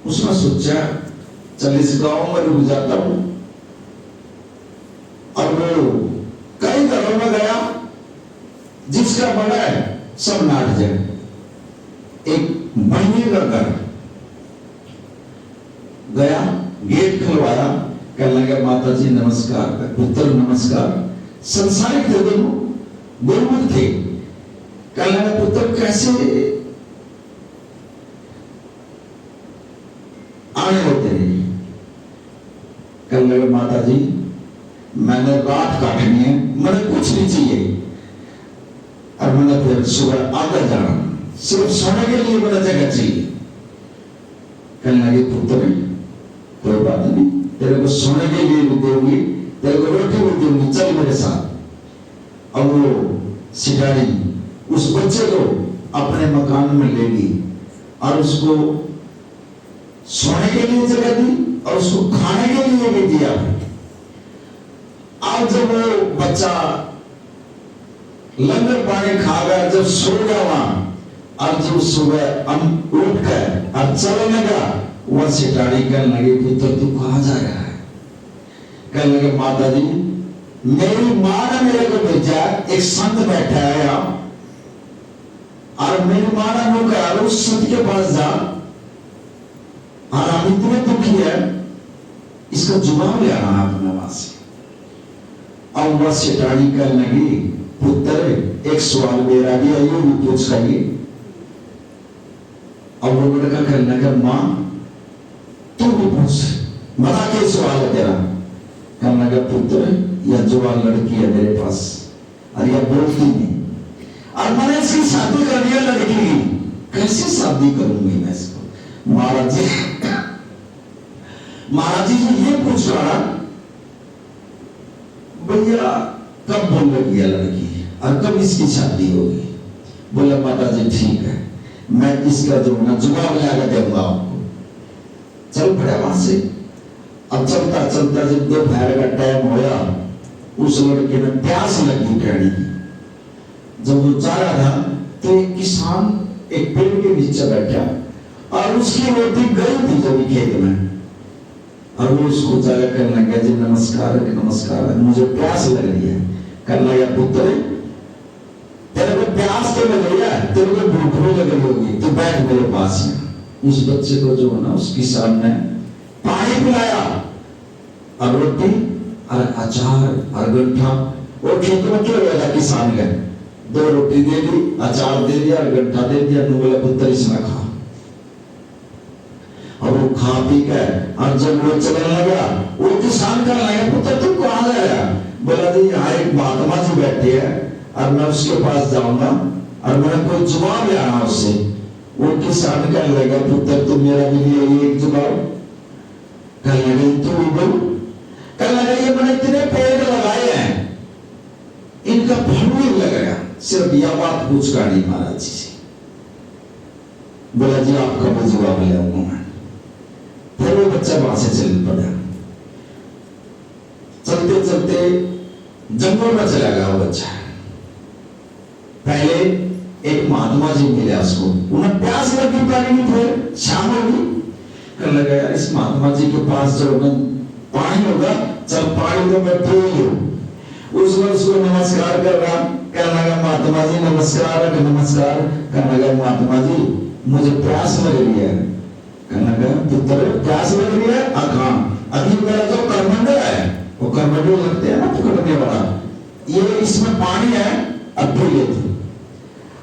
उसने सोचा चल इस गांव में रुक जाता हूं, और वो कई घरों में गया, जिसका बड़ा है सब नाट जाए। एक महीने का घर गया, गेट खुलवाया, कहने लगा माता जी नमस्कार, पुत्र नमस्कार, संसारिक थे दोनों, गुरुमुख थे। कहने लगा पुत्र कैसे आने होते हैं? कहने लगा माता जी मैंने रात काटनी है, मैंने कुछ नहीं चाहिए, और मैंने फिर सुबह आगे जाना, सिर्फ सोने के लिए मैंने जगह चाहिए। कहने लगे पुत्र कोई बात नहीं, तेरे को सोने के लिए भी दूंगी, तेरे को रोटी भी दूंगी, चल मेरे साथ। और वो सिटारी उस बच्चे को अपने मकान में ले ली और उसको सोने के लिए जगह दी और उसको खाने के लिए भी दिया। आज जब वो बच्चा लंगर पानी खा गया, जब सो गया वहां, और जब सुबह उठ कर और चलने लगा, वह सिटारी कहने लगी पुत्र तू कहां जा रहा है? कहने लगे माता जी मेरी मां ने मेरे को भेजा, एक संत बैठा है यहाँ, और मेरी मां ने मुझे कहा उस संत के पास जा, और हम इतने दुखी है, इसका जवाब ले आना अपने वहां से। और वह सिटारी कहने लगी पुत्र एक सवाल मेरा भी है, ये भी पूछ रही। अब वो लड़का कहने लगा मां तू भी पूछ, बता क्या सवाल है तेरा? कहने लगा पुत्र यह जवान लड़की है मेरे पास, और यह बोलती नहीं, और मैंने इसकी शादी कर दिया लड़की की, कैसे शादी करूंगी मैं इसको? महाराज जी ये पूछ रहा भैया कब बोल रही है लड़की और कब इसकी शादी होगी? बोला माता जी ठीक है, मैं इसका जो ना जवाब लगा दूंगा आपको। चल पड़ा वहां से। अब चलता चलता जब दोपहर का टाइम होया, उस लड़के में प्यास लगी टहनी की। जब वो जा रहा था तो एक किसान एक पेड़ के नीचे बैठा, और उसकी रोटी गई थी जब खेत में, और वो उसको जाकर कहने लगा जी नमस्कार, मुझे प्यास लग रही है। कहने लगा पुत्र तेरे को प्यास तो लग रही है, तेरे को भूख भी लग रही होगी, तो बैठ मेरे पास है। उस बच्चे को जो है ना उसकी सामने पानी पिलाया और रोटी और अचार और गंठा, वो खेत में क्यों गया किसान का, 2 रोटी दे दी, अचार दे दिया और गंठा दे दिया, बोला पुत्र इसमें खा। और वो खा पी कर और जब वो चलने लगा, वो किसान का लगा पुत्र तू कहां जा रहा? बोला जी यहाँ एक महात्मा जी बैठे हैं और मैं उसके पास जाऊंगा और मैंने कोई जवाब ले आना उससे। वो किसान कहने लगा पुत्र तू मेरा भी लिए एक जवाब। कहने लगे तू बोल। कहने लगा ये मैंने इतने पेड़ लगाए हैं, इनका फल नहीं लग रहा, सिर्फ यह बात पूछ गाड़ी महाराज जी से। बोला जी आपका वो जवाब ले आऊंगा मैं। फिर वो बच्चा वहां से चल पड़ा। चलते चलते जंगल में चला गया वो बच्चा। पहले एक महात्मा जी मिले उसको, उन्हें प्यास लगी पानी की, फिर शाम होगी, कहने लगा यार इस महात्मा जी के पास जो पानी होगा, चल पानी तो मैं पी लूं। उसको नमस्कार कर रहा, कहने लगा महात्मा जी नमस्कार, नमस्कार। कहने लगा महात्मा जी मुझे प्यास लग रही है। कहने लगा पुत्र प्यास लग रही है? हाँ। अभी मेरा जो करमंडल है, वो करमंडल लगते हैं ना पकड़ने वाला, ये इसमें पानी है, अब पी लेते।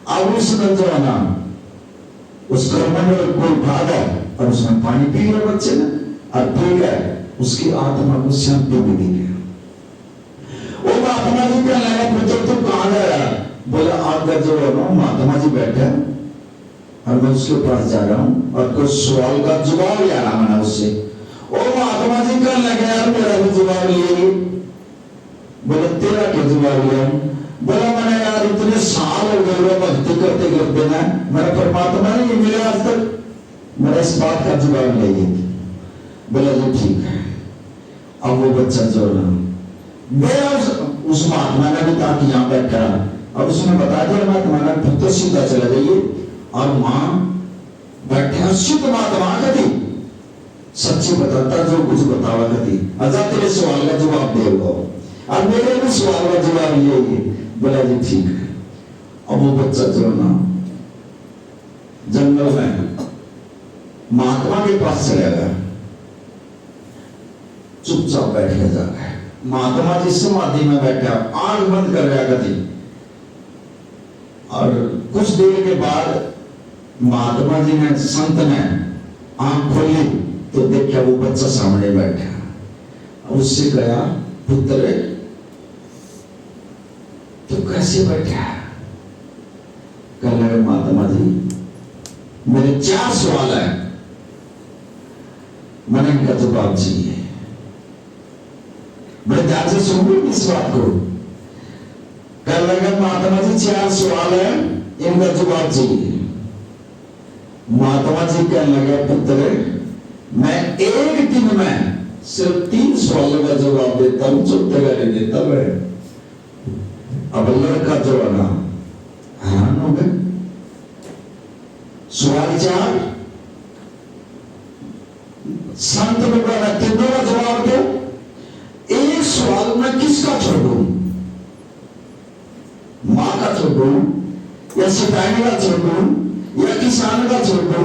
अब उसने जो है ना उस करमंडल को उठा गया और उसमें पानी पी लिया बच्चे ने, और पी गए, उसकी आत्मा को शांति मिली है। वो महात्मा जी क्या लगा पुत्र तू कहां गया? बोला आकर जो है ना महात्मा जी बैठे और मैं उसके पास जा रहा हूं और कुछ सवाल का जवाब ले रहा मैंने उससे। ओ महात्मा जी का लगा यार मेरा भी जवाब लिए। बोले तेरा क्या जवाब लिया? बोला मैंने यार इतने साल हो गए भक्ति करते करते ना, मेरा परमात्मा नहीं मिले आज तक, मेरा इस बात का जवाब ले। बोला जी ठीक है। अब वो बच्चा जो गया उस महात्मा ने भी कहा कि यहाँ बैठा, अब उसने बता दिया महात्मा ने पुत्र सीधा चला जाइए, और मां बैठे शुद्ध महात्मा कभी सच्ची बताता जो कुछ बतावा कभी अजा तेरे सवाल का जवाब देगा, और मेरे भी सवाल का जवाब ये। बोला जी ठीक है। अब वो बच्चा जो ना जंगल में महात्मा के पास चला गया, चुपचाप बैठ के जा गया। महात्मा जी समाधि में बैठा, आंख बंद कर रहा कभी, और कुछ देर के बाद महात्मा जी ने संत ने आंख खोली तो देखा वो बच्चा सामने बैठा। उससे कहा पुत्र तो कैसे बैठा? कहने लगे महात्मा जी मेरे 4 सवाल है, मैंने इनका जवाब चाहिए। बड़े ध्यान से सुनोगे इस बात को। कहने लगे महात्मा जी 4 सवाल है, इनका जवाब चाहिए। महात्मा जी कहने लगे पुत्र मैं एक दिन में सिर्फ 3 सवालों का जवाब देता हूं, चौथे का नहीं देता मैं। अब लड़का जो है ना हैरान हो गए। सवाल 4 संत ने बोला तीनों का जवाब दो, एक सवाल में किसका छोड़ू? मां का छोड़ू या सिपाही का छोड़ू या किसान का छोड़ू?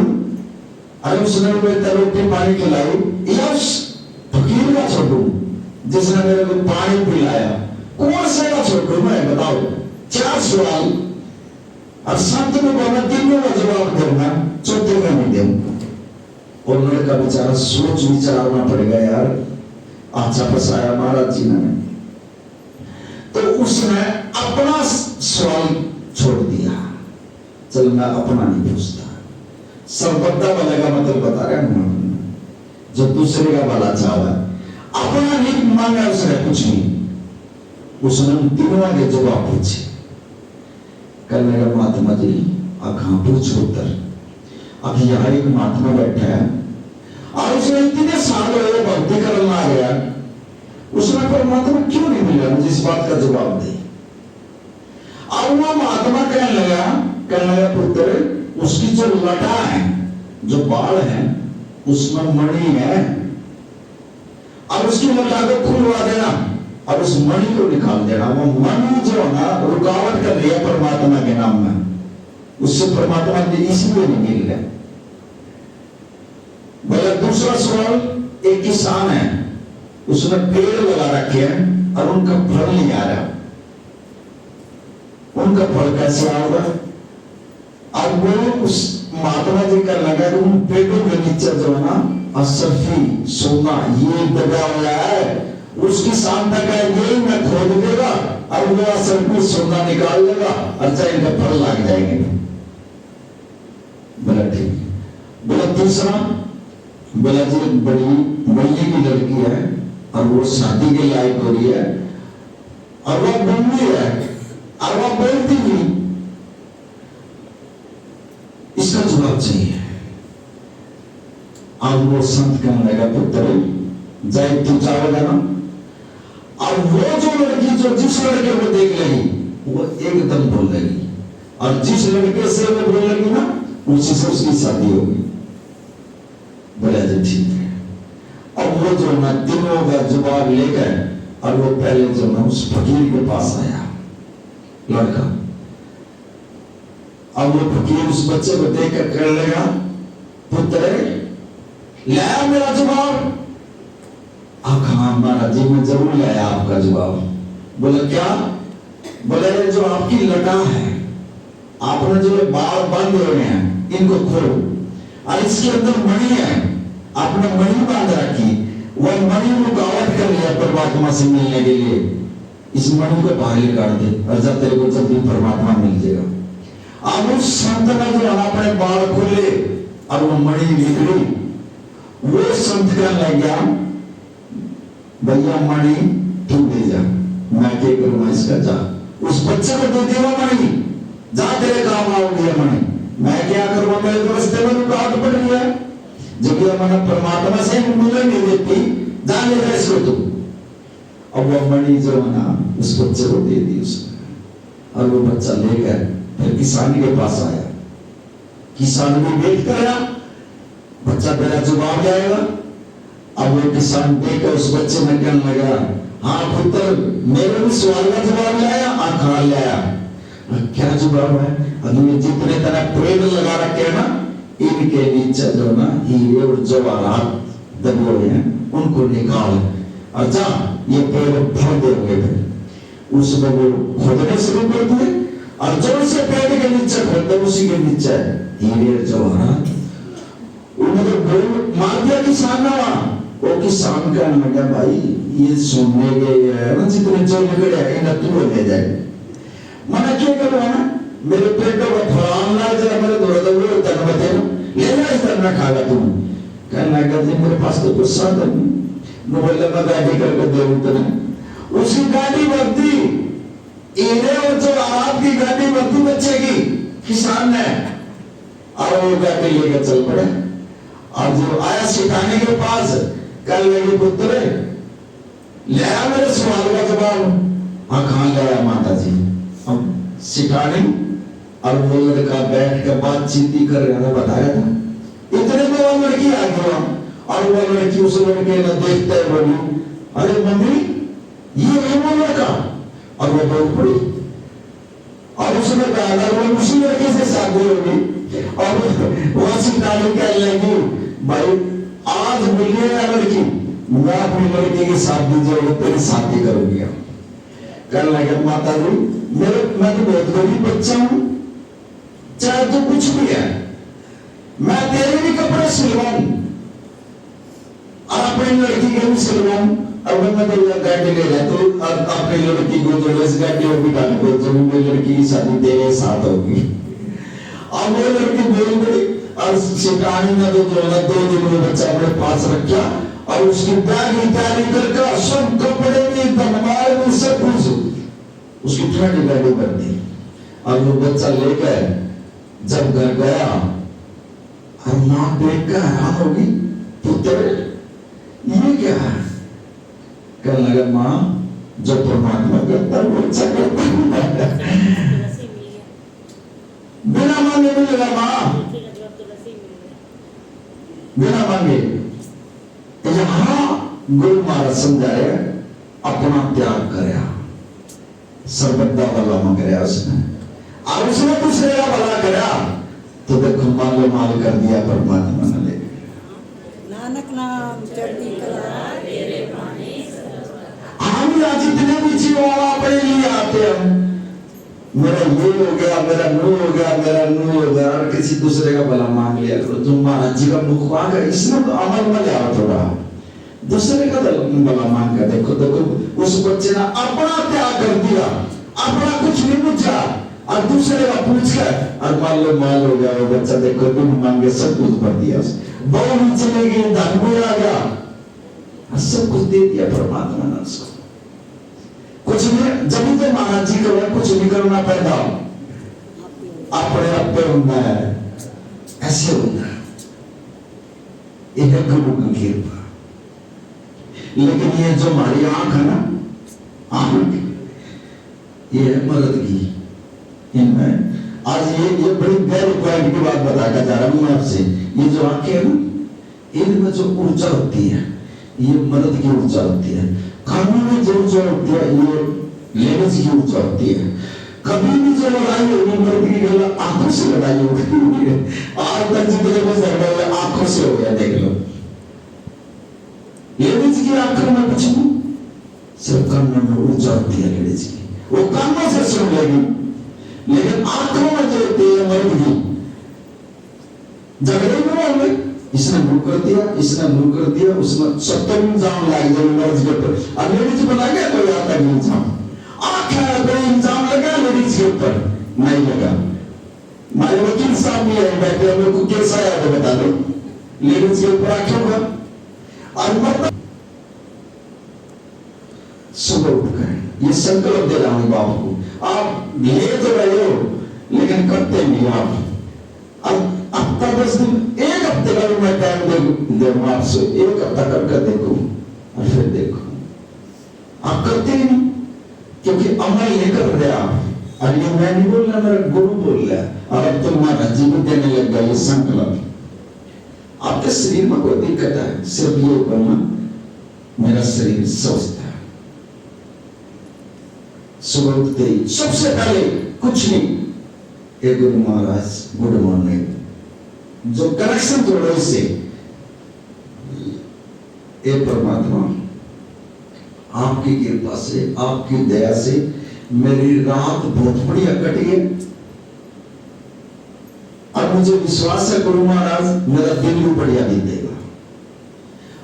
अरे उसने मेरे रोटी पानी खिलाई या उस फकीर का छोड़ू जिसने मेरे को पानी पिलाया? कौन से का छोड़ू मैं बताओ? 4 सवाल, और संत ने बोला तीनों का जवाब देना, चौथे का नहीं दूंगा। और लड़का बेचारा सोच विचारना पड़ेगा यार, अच्छा फसाया महाराज जी ने। तो उसने अपना सवाल छोड़ दिया, चल मैं अपना नहीं पूछता। सर्वदा वाले का मतलब बता रहे हैं, जो दूसरे का भला चाहा अपना नहीं मांगा उसने कुछ नहीं। उसने तीनों के जवाब पूछे। कहने लगा महात्मा जी आप कहां पूछो उत्तर? अब यहाँ एक महात्मा बैठा है और उसने इतने साल हो भक्ति करना आ गया, उसने परमात्मा क्यों नहीं मिला? मुझे इस बात का जवाब दे। अब वो महात्मा कहने लगा पुत्र उसकी जो लटा है, जो बाल है, उसमें मणि है, और उसकी लटा को खुलवा देना और उस मणि को निकाल देना। वो मणि जो है ना रुकावट कर रही है परमात्मा के नाम में, उससे परमात्मा ने इसलिए नहीं मिल रहा। बोला दूसरा सवाल, एक किसान है, उसने पेड़ लगा रखे हैं और उनका फल नहीं आ रहा, उनका फल कैसे आएगा? अब वो उस महात्मा जी का लगा कि उन पेड़ों के नीचे जो है ना असरफी सोना ये दबा हुआ है, उस किसान तक है यही मैं खोद देगा और वो असरफी सोना निकाल लेगा और चाहे इनका फल लग जाएंगे। बोला ठीक। बोला दूसरा, बोला जी बड़ी भैया की लड़की है और वो शादी के लायक हो रही है और वो बूढ़ी है और वह बोलती नहीं, इसका जवाब चाहिए। अब वो संत कहने लगा, पुत्र जय तू जाओगा ना। अब वो जो लड़की जो जिस लड़के को देख लेगी वो एकदम बोल देगी, और जिस लड़के से वो बोल लेगी ना उसी से उसकी शादी होगी। बोला जी ठीक है। अब वो जो ना तीनों का जवाब लेकर और वो पहले जो ना उस फकीर के पास आया लड़का। अब वो फकीर उस बच्चे को देखकर कहने लगा, पुत्र लाया मेरा जवाब? आप हाँ महाराज जी मैं जरूर लाया आपका जवाब। बोला क्या? बोले जो आपकी लटा है, आपने जो बाल बंद हो गए हैं इनको खोलो, और इसके अंदर मणि है, आपने मणि बांध रखी, वह मणि रुकावट कर लिया परमात्मा से मिलने के लिए, इस मणि को बाहर निकाल दे और जब तेरे को जल्दी परमात्मा मिल जाएगा। अब उस संत ने जो अपने बाल खोले और वो मणि निकली, वो संत का लग गया, भैया मणि तू ले जा, मैं क्या करूंगा इसका, जा उस बच्चे को दे देगा मणि, जा तेरे काम आओगे मणि, मैं क्या करूंगा, मेरे को रास्ते में रुकावट पड़ रही है, जब ये मन परमात्मा से मिलने नहीं देती, जाने दे इसको तू। अब वो मणि जो है ना उस बच्चे को दे दी उसने, और वो बच्चा लेकर फिर किसान के पास आया। किसान भी वेट कर रहा, बच्चा मेरा जवाब जाएगा। अब वो किसान देखकर उस बच्चे ने कहने लगा, हाँ पुत्र मेरे भी सवाल का जवाब लाया, कहा लाया, क्या जवाब है? अभी जितने तरह पेड़ लगा रखे हैं ना, इनके नीचे जो ना हीरे और जवाहरात दबे हुए हैं उनको निकाल, और जा ये पेड़ भर देंगे। फिर उसमें वो खोदने शुरू कर दिए, और जो से पेड़ के नीचे खोदते उसी के नीचे हीरे और जवाहरात। उन्होंने तो गोल मार दिया किसान ना, वो किसान का लगा भाई ये सुनने गए ना जितने जो निकले हैं तू ले जाए, मना क्या करो ना, मेरे पेट को फलान ना जाए, मेरे दौड़ दौड़ तन बते ले जा, इस तरह ना खागा तुम। कहने लगा जी मेरे पास तो कुछ साधन नहीं, मैं बोला मैं गाड़ी करके दे उतने, उसकी गाड़ी बढ़ती, इन्हें और जो आपकी गाड़ी बढ़ती बच्चे की किसान ने, और वो गाड़ी लेकर चल पड़े। और जो आया सिखाने के पास, कल लगे पुत्र ले आ मेरे सवाल का जवाब। हाँ कहाँ लाया माता जी? अब सिखाने, और वो लड़का बैठ कर बातचीत कर रहा था, बताया था। इतने में वो लड़की आ गया, और वो लड़की उस लड़के ने देखते हुए बोली, अरे मम्मी ये है वो लड़का, और वो बोल पड़ी, और उसने कहा वो उसी लड़के से शादी होगी। और वो सिखाने कहने लगी, भाई आज मिलिए या लड़की, मैं अपनी लड़की की शादी जो है तेरी शादी करूंगी। कहने लगे माता जी मैं तो बहुत गरीब बच्चा हूं, चाहे तो कुछ भी है, मैं तेरे भी कपड़े सिलवाऊं और अपनी लड़की के भी सिलवाऊं। अब मैं तो गाड़ी ले रहा तो अपनी लड़की को जो इस गाड़ी में बिठा को जो मेरी लड़की की शादी तेरे साथ होगी। अब वो लड़की बोल गई, और सिखानी ने तो 2 दिन में बच्चा अपने पास रखा, और उसकी बैग तैयारी करके सब कपड़े में बनवाए में सब कुछ उसकी ठंडी गाड़ी कर दी। और वो बच्चा लेकर जब घर गया, और मां देखकर हैरान होगी, पुत्र ये क्या है? कहने लगा मां जो परमात्मा करता है वो अच्छा करता है, बिना मांगे मिलेगा मां, बिना मांगे। यहां गुरु महाराज समझाए अपना त्याग कराया, सर्वदा भला कराया उसने, और उसने दूसरे का भला कराया, तो देखो मालो माल कर दिया परमात्मा ने। ले नानक नाम चढ़ती कला तेरे पानी। हम आज जितने भी जीव अपने लिए आते हैं, मेरा ये हो गया, मेरा नू हो गया, मेरा नू हो गया, और किसी दूसरे का भला मांग लिया करो। तुम महाराज जी का मुख आ गया, इसमें तो अमल में ले आओ थोड़ा, दूसरे का भला मांग कर देखो। देखो उस बच्चे ने अपना त्याग कर दिया, अपना कुछ नहीं पूछा, और दूसरे का पूछ कर और मान लो माल हो गया वो बच्चा। देखो तुम मांगे सब कुछ कर दिया, बहु भी चले गई, धन भी आ गया, सब कुछ दे दिया परमात्मा ने उसको। कुछ नहीं, जब तो महाराज जी करो कुछ नहीं करना पैदा अपने आप पे होना है, ऐसे होना है। यह है गुरु की कृपा। लेकिन ये जो हमारी आंख है ना, आंख ये है मर्द की। इनमें आज ये बड़ी गहरी पॉइंट की बात बताकर जा रहा हूं मैं आपसे। ये जो आंखें है ना, इनमें जो ऊर्जा होती है ये मर्द की ऊर्जा होती है। कानों में जो ऊर्जा होती है ये लेडीज की ऊर्जा होती है। कभी भी जो लड़ाई होगी मर्द की गला आंखों से लड़ाई होगी। आज तक जितने को झगड़ा आंखों से हो गया, देख लो। लेडीज की आंखों में कुछ नहीं, सिर्फ कानों में ऊर्जा होती है लेडीज की, वो कानों से सुन लेगी। लेकिन आंखों में जो होती है मर्द की, झगड़े में होंगे, इसने मुंह कर दिया, इसने मुंह कर दिया, उसमें 70 इल्जाम लाए जाए मर्द के ऊपर। अब लेडीज बना गया कोई आता नहीं इल्जाम, आंख है कोई इल्जाम लगा लेडीज के ऊपर नहीं लगा। हमारे वकील साहब भी है बैठे, मेरे को केस आया तो बता दो, लेडीज के ऊपर आंखों का। और मर्द सुबह उठकर ये संकल्प दे रहा हूं बाप को, आप ले तो रहे हो लेकिन करते नहीं आप। अब हफ्ता 10 दिन, एक हफ्ते का मैं टाइम दूंगा आपसे, एक हफ्ता करके देखो और फिर देखो आप करते ही नहीं, क्योंकि अमल नहीं कर रहे आप। और ये मैं नहीं बोल रहा, मेरा गुरु बोल रहा है। और अब तो महाराज जी भी देने लग गया ये संकल्प। आपके शरीर में कोई दिक्कत है, सिर्फ ये बोलना मेरा शरीर स्वस्थ है। सुबह उठते ही सबसे पहले कुछ नहीं, एक गुरु महाराज गुड मॉर्निंग, जो कनेक्शन जोड़ो इससे, ए परमात्मा आपकी कृपा से, आपकी दया से मेरी रात बहुत बढ़िया कटी है। और मुझे विश्वास है गुरु महाराज मेरा दिन भी बढ़िया बीतेगा।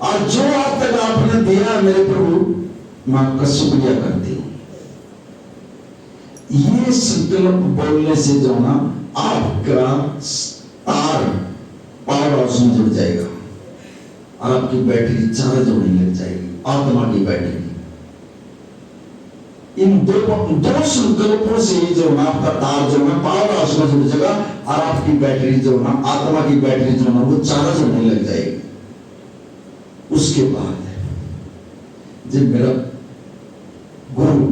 और जो आज तक आपने दिया मेरे प्रभु, मैं आपका शुक्रिया करती हूं। ये संकल्प बोलने से जो ना आपका तार पावर हाउस में जुड़ जाएगा और आपकी बैटरी चार्ज होने लग जाएगी, आत्मा की बैटरी। इन दो संकल्पों से जो ना आपका तार जो ना पावर हाउस में जुड़ जाएगा और आपकी बैटरी जो ना आत्मा की बैटरी जो ना वो चार्ज होने लग जाएगी। उसके बाद जब मेरा गुरु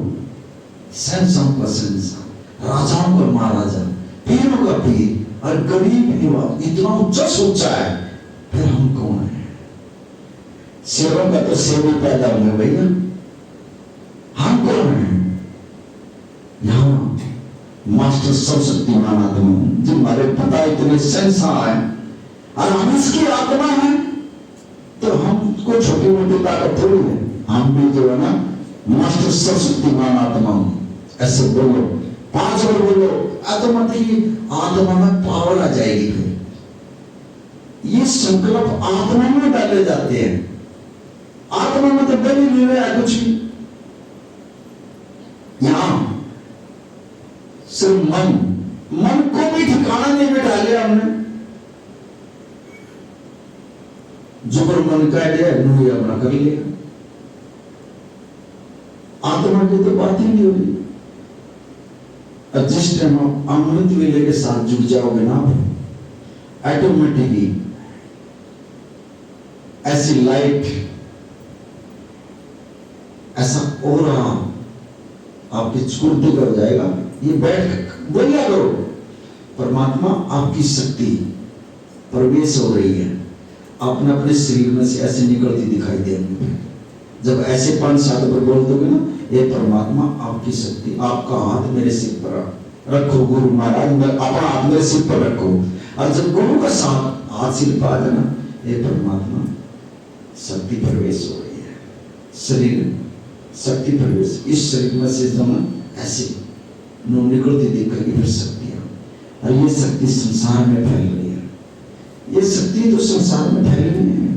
शहंशाह का शहंशाह, राजाओं का महाराजा, पीरों का पीर और गरीब निवास इतना उच्च सोचा है, फिर हम कौन है? शेरों का तो शेर ही पैदा होंगे भैया, हम कौन है? यहाँ मास्टर सर्वशक्तिमान आत्मा जो हमारे पिता इतने शहंशाह है और हम इसकी आत्मा है, तो हमको छोटी मोटी ताकत थोड़ी है। हम भी जो है ना मास्टर सर्वशक्तिमान आत्मा हूं, ऐसे बोलो 5 बार बोलो, ऑटोमेटिक आत्मा में पावर आ जाएगी। फिर ये संकल्प आत्मा में डाले जाते हैं। आत्मा में तो डर ही नहीं रहा कुछ भी, यहां सिर्फ मन को भी ठिकाना नहीं बैठा लिया हमने। जो पर मन का आइडिया है अपना कर लिया, आत्मा की तो बात ही नहीं हो रही। और जिस टाइम आप अमृत वेले के साथ जुड़ जाओगे ना, ऑटोमेटिकली ऐसी लाइट, ऐसा ओरा आपकी स्फूर्ति कर जाएगा। ये बैठ बोलिया करो, परमात्मा आपकी शक्ति प्रवेश हो रही है, आपने अपने शरीर में से ऐसे निकलती दिखाई देंगे। जब ऐसे 5-7 बार बोल दोगे ना, ये परमात्मा आपकी शक्ति, आपका हाथ मेरे सिर पर रखो गुरु महाराज, अपना हाथ मेरे सिर पर रखो। और जब गुरु का साथ हाथ सिर पर आ जाना, ये परमात्मा शक्ति प्रवेश हो रही है, शरीर शक्ति प्रवेश, इस शरीर में से जो ऐसे निकलती दिखेगी फिर शक्तियां। और ये शक्ति संसार में फैल रही है, ये शक्ति तो संसार में फैल रही है।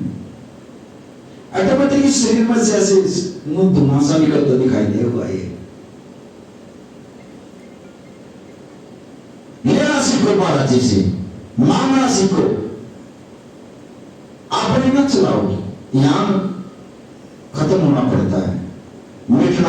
ऑटोमेटिकली शरीर में से ऐसे धुआंसा निकलता दिखाई दे होगा। लेना सीखो महाराज जी से, मांगना सीखो, अपने न चलाओ। यहां खत्म होना पड़ता है, मिटना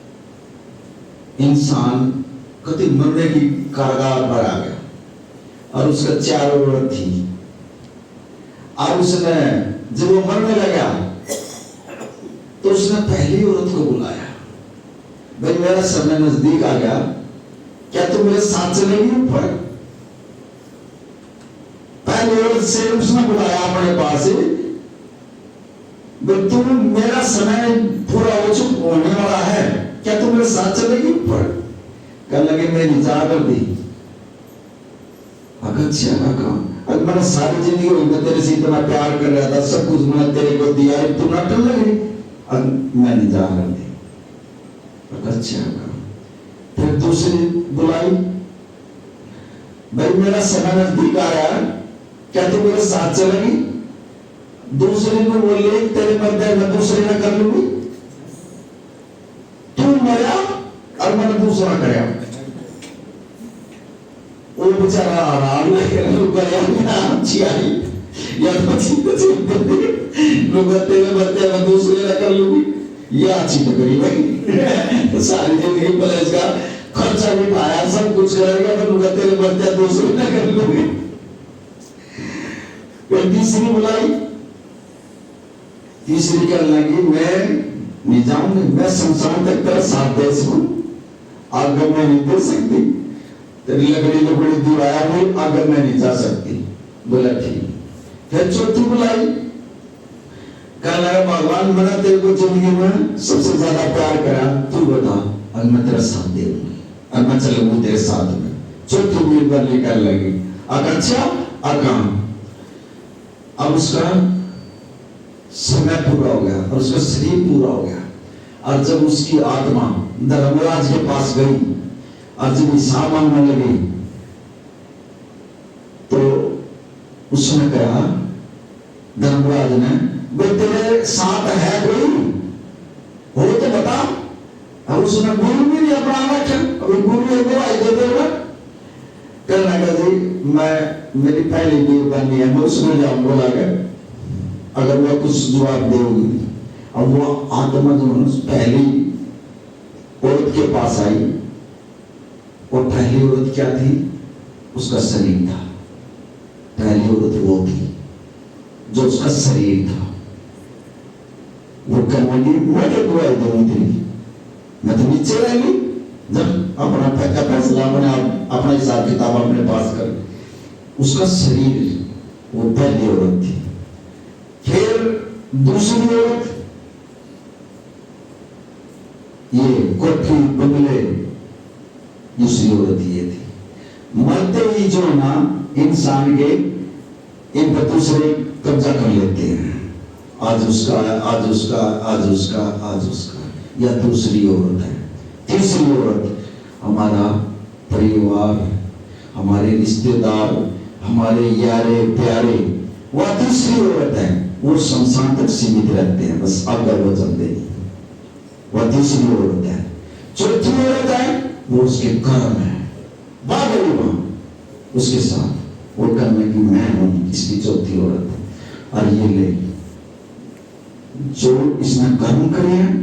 इंसान कति मरने की कारागार पर आ गया और उसका 4 औरत थी। और उसने जब वो मरने लगा तो उसने पहली औरत को बुलाया, भाई मेरा समय नजदीक आ गया, क्या तुम मेरे साथ चलेगी ऊपर? पहली औरत से उसने बुलाया अपने पास, तुम मेरा समय पूरा हो चुका होने वाला है, क्या तुम मेरे साथ चलेगी ऊपर? कहने लगे मेरी जा कर दी। अगर मैंने सारी जिंदगी मैं तेरे से इतना प्यार कर रहा था, सब कुछ मैंने तेरे को दिया, तू ना टल लगी, मैंने जा कर दी। अच्छा, फिर दूसरी बुलाई, भाई मेरा समय नजदीक आया, क्या तू मेरे साथ चलेगी? दूसरे को बोले तेरे बदले मैं दूसरे ना कर लूंगी, तू मरा और मैंने दूसरा कराया। वो बेचारा आराम लोग तेरे बदले मैं दूसरे ना कर लूंगी, ये अच्छी तो करी भाई सारी जिंदगी पर इसका खर्चा भी पाया, सब कुछ करेगा, तो लोग तेरे बदले दूसरे ना कर लूंगी। फिर तीसरी बुलाई, तीसरी कहने लगी मैं नहीं जाऊंगी, मैं शमशान तक तेरा साथ दे सकूं, आगे मैं नहीं दे सकती, तेरी लकड़ी दीवार में आगे मैं नहीं जा सकती। बोला ठीक। फिर चौथी बुलाई, कहने लगा भगवान मैंने तेरे को जिंदगी में सबसे ज्यादा प्यार करा, तू बता, और मैं तेरा साथ दे दूंगी और मैं चलूंगी तेरे साथ में। चौथी उम्मीद बदली कर लगी, अच्छा अकाम। अब उसका समय पूरा हो गया और उसका शरीर पूरा हो गया, और जब उसकी आत्मा धर्मराज के पास गई और जब हिसाब मांगने लगी तो उसने कहा, धर्मराज ने, भाई तेरे साथ है कोई हो तो बता। और उसने गुरु भी नहीं अपनाना, क्या अभी गुरु को आई दे देगा? कहने लगा जी मैं मेरी पहली बीवी बननी है, मैं उसमें जाऊं। बोला अगर वह कुछ जवाब देगी। अब वो आत्मा जो पहली औरत के पास आई, और पहली औरत क्या थी? उसका शरीर था। पहली औरत वो थी जो उसका शरीर था। वो कहने लगी मैं क्या दुआई दूंगी तेरी, मैं तो नीचे रह गई। जब अपना फैसला अपना हिसाब किताब अपने पास कर, उसका शरीर वो पहली औरत थी। फिर दूसरी औरत, ये कोठी बंगले, दूसरी औरत ये थी। मरते ही जो ना इंसान के इन पर दूसरे कब्जा कर लेते हैं, आज उसका आज उसका आज उसका आज उसका, या दूसरी औरत है। तीसरी औरत हमारा परिवार, हमारे रिश्तेदार, हमारे यारे प्यारे, वह तीसरी औरत है। वो शमशान तक सीमित रहते हैं, बस अगर वो चलते नहीं, वह तीसरी औरत है। चौथी औरत है वो उसके कर्म है, बादल उसके साथ वो करने की मैं हूं, इसकी चौथी औरत है। और ये ले जो इसने कर्म करे हैं,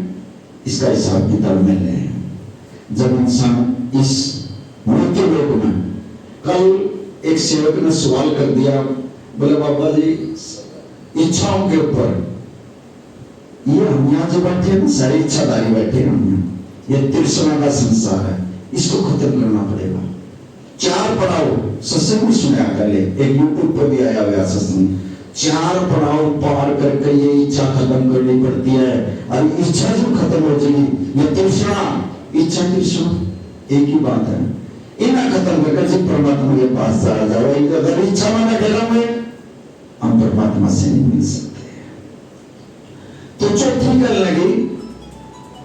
इसका हिसाब किताब में ले। जब इंसान इस मृत्यु लोक में, कल एक सेवक ने सवाल कर दिया, बोले बाबा जी इच्छाओं के ऊपर, ये हम यहाँ जो बैठे हैं सारी इच्छाधारी बैठे हैं, हम ये तृष्णा का संसार है, इसको खत्म करना पड़ेगा। 4 पड़ाव सत्संग में सुना कर ले, एक यूट्यूब पर भी आया हुआ सत्संग। 4 पड़ाव पार करके ये इच्छा खत्म करनी पड़ती है, और इच्छा जो खत्म हो जाएगी, ये तृष्णा, इच्छा तृष्णा एक ही बात है। इन्हें खत्म करके जब परमात्मा के पास चला जाओ, अगर इच्छा में खत्म है, हम परमात्मा से नहीं मिल सकते। तो चौथी कर लगी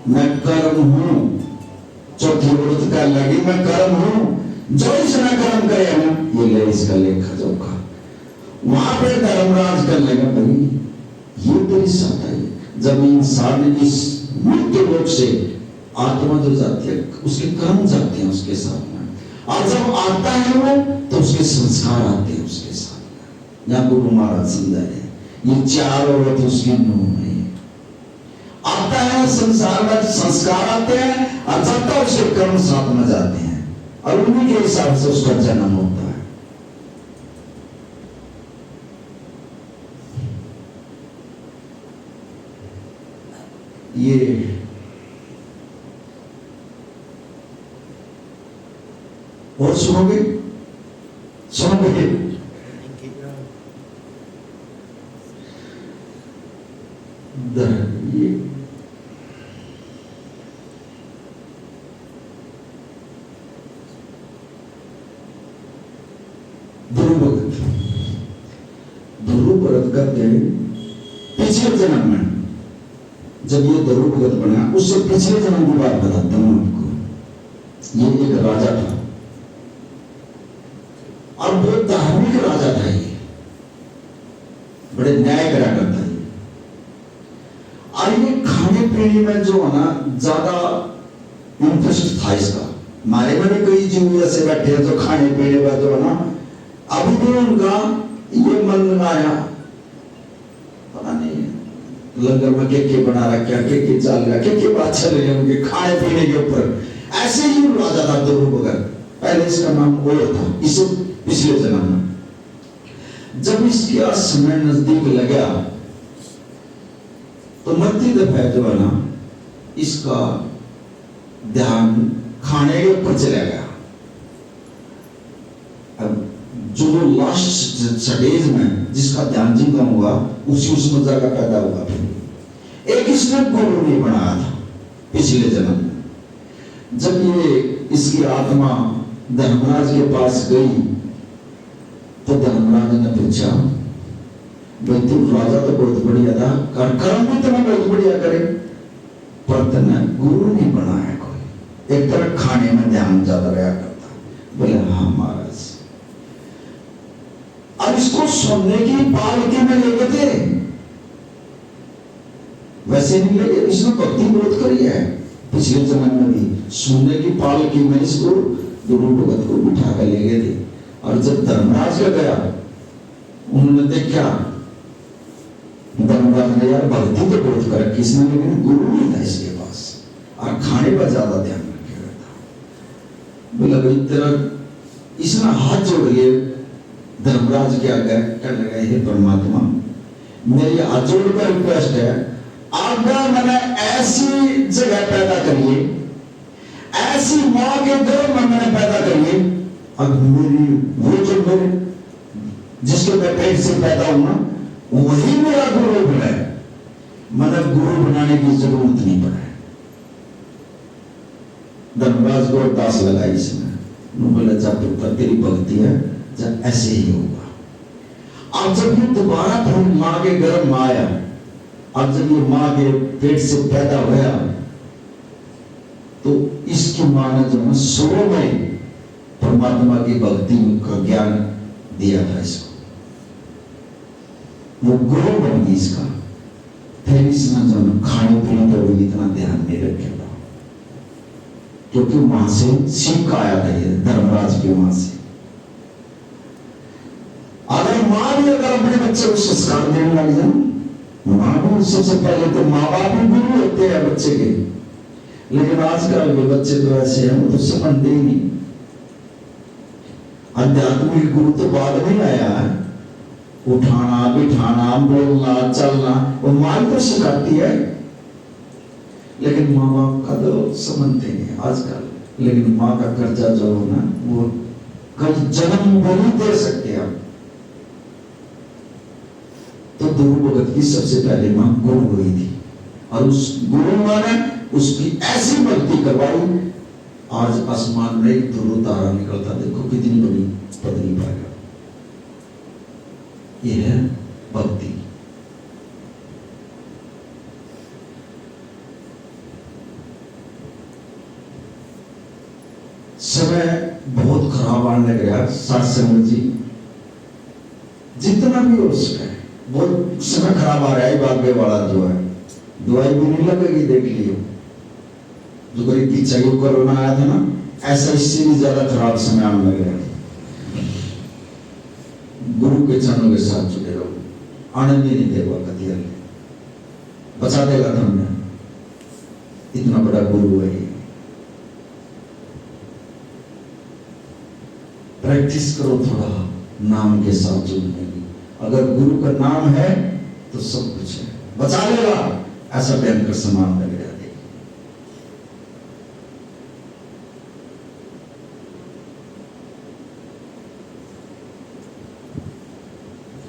मैं कर्म हूं, चौथी औरत कर लगी मैं कर्म हूं, जो इसने कर्म करे ना ये ले इसका लेखा जोखा। वहां पे धर्मराज कर लेगा, भाई ये तेरी साथ है। जब इंसान इस मृत्यु लोक से आत्मा जो जाती है, उसके कर्म जाते हैं उसके साथ में, और जब आता है वो तो उसके संस्कार आते हैं उसके साथ में। यहाँ गुरु महाराज समझा रहे, ये 4 औरत उसकी नूह है। आता आता है, संसार में संस्कार आते हैं और जब तक उसके कर्म साथ में जाते हैं और उन्हीं के हिसाब से उसका जन्म होता है। ये और सुनोगे सुनोगे ये ध्रुव भगत करते हैं पिछले जन्म में जब ये ध्रुव भगत बना उससे पिछले जन्म की बात बताता हूं आपको। ये एक राजा था और बहुत धार्मिक राजा था, ये बड़े न्याय करा करता है और ये खाने पीने में जो है ना ज्यादा इंटरेस्ट था इसका। हमारे में कई जीव ऐसे बैठे हैं जो खाने पीने में जो है ना अभी भी उनका ये मन आया, पता नहीं लंगर में के बना रखा, के चल रहा, के बात चल रही है उनके खाने पीने के ऊपर। ऐसे ही राजा था ध्रुव भगत, पहले इसका नाम और था, इसे पिछले जन्म में जब इसका समय नजदीक लगा तो मरती दफे जो है ना इसका ध्यान खाने के ऊपर चला गया। अब जो लास्ट स्टेज में जिसका ध्यान जिनका हुआ उसी उसमें जगह पैदा हुआ। फिर एक इसने गुरु नहीं बनाया था पिछले जन्म में। जब ये इसकी आत्मा धर्मराज के पास गई तो धर्मराज ने पूछा, भाई तुम राजा तो बहुत बढ़िया था, कर्म भी तुम्हें बहुत बढ़िया करे, पर तुमने गुरु नहीं बनाया कोई, एक तरह खाने में ध्यान ज्यादा रहा करता। बोले हाँ महाराज। अब इसको सुनने की पालकी में लेके थे, वैसे नहीं लगे, इसने भक्ति बहुत करी है पिछले जन्म में भी। सुनने की पालकी में इसको ध्रुव भगत को बिठा कर ले गए थे और जब धर्मराज का गया उन्होंने देखा धर्मराज ने यार भक्ति तो बहुत कर रखी इसने, लेकिन गुरु नहीं था इसके पास और खाने पर ज्यादा ध्यान रखा था। बोला भाई तेरा, इसने हाथ जोड़ लिए धर्मराज के आगे, कहने लगे हे परमात्मा मेरी हाथ जोड़कर रिक्वेस्ट है, आगे मैंने ऐसी जगह पैदा करिए, ऐसी मां के गर्भ में मैंने पैदा करिए, अब मेरी वो जो मेरे जिसके मैं पेट से पैदा हुआ वही मेरा गुरु बने, मैंने गुरु बनाने की जरूरत नहीं पड़े। धर्मराज को दास लगा इसमें, बोला जब पुत्र तेरी भक्ति है जब ऐसे ही होगा। अब जब ये दोबारा फिर मां के गर्भ में आया, अब जब ये मां के पेट से पैदा हुआ तो इसकी मां ने जो है शुरू में परमात्मा की भक्ति का ज्ञान दिया था इसको, वो गुरु बन गई इसका। फिर इसने जो खाने पीने पर भी इतना ध्यान नहीं रखेगा क्योंकि वहां से सीख आया था ये धर्मराज की मां से। अगर मां भी अगर अपने बच्चे को संस्कार देने लग जाए, मां भी सबसे पहले तो माँ बाप भी गुरु होते हैं बच्चे के, लेकिन आजकल के बच्चे तो ऐसे हैं वो तो समझते ही नहीं। आध्यात्मिक गुरु तो बाद में आया है, उठाना बिठाना बोलना चलना वो मां तो सिखाती है, लेकिन माँ बाप का तो समझते नहीं आजकल। लेकिन माँ का कर्जा जो है ना वो कई जन्म नहीं दे सकते आप। तो ध्रुव भगत की सबसे पहले मां गुरु हुई थी और उस गुरु मां ने उसकी ऐसी भक्ति करवाई, आज आसमान में एक ध्रुव तारा निकलता, देखो कितनी बड़ी पदवी पाएगा। ये है भक्ति। समय बहुत खराब आने लग गया, सत्संग जी जितना भी हो सके बहुत समय खराब आ रहा है। भाग्य वाला जो है दवाई भी नहीं लगेगी, देख लियो जो करीब पीछे कोरोना आया था ना, ऐसा इससे भी ज्यादा खराब समय आने लग गया। गुरु के चरणों के साथ जुड़े रहो, आनंद ही नहीं देगा कतिया बचा देगा तुमने। इतना बड़ा गुरु है ये। प्रैक्टिस करो थोड़ा नाम के साथ जुड़ने की। अगर गुरु का नाम है तो सब कुछ है, बचा लेगा। ऐसा भयंकर समान लग जाए।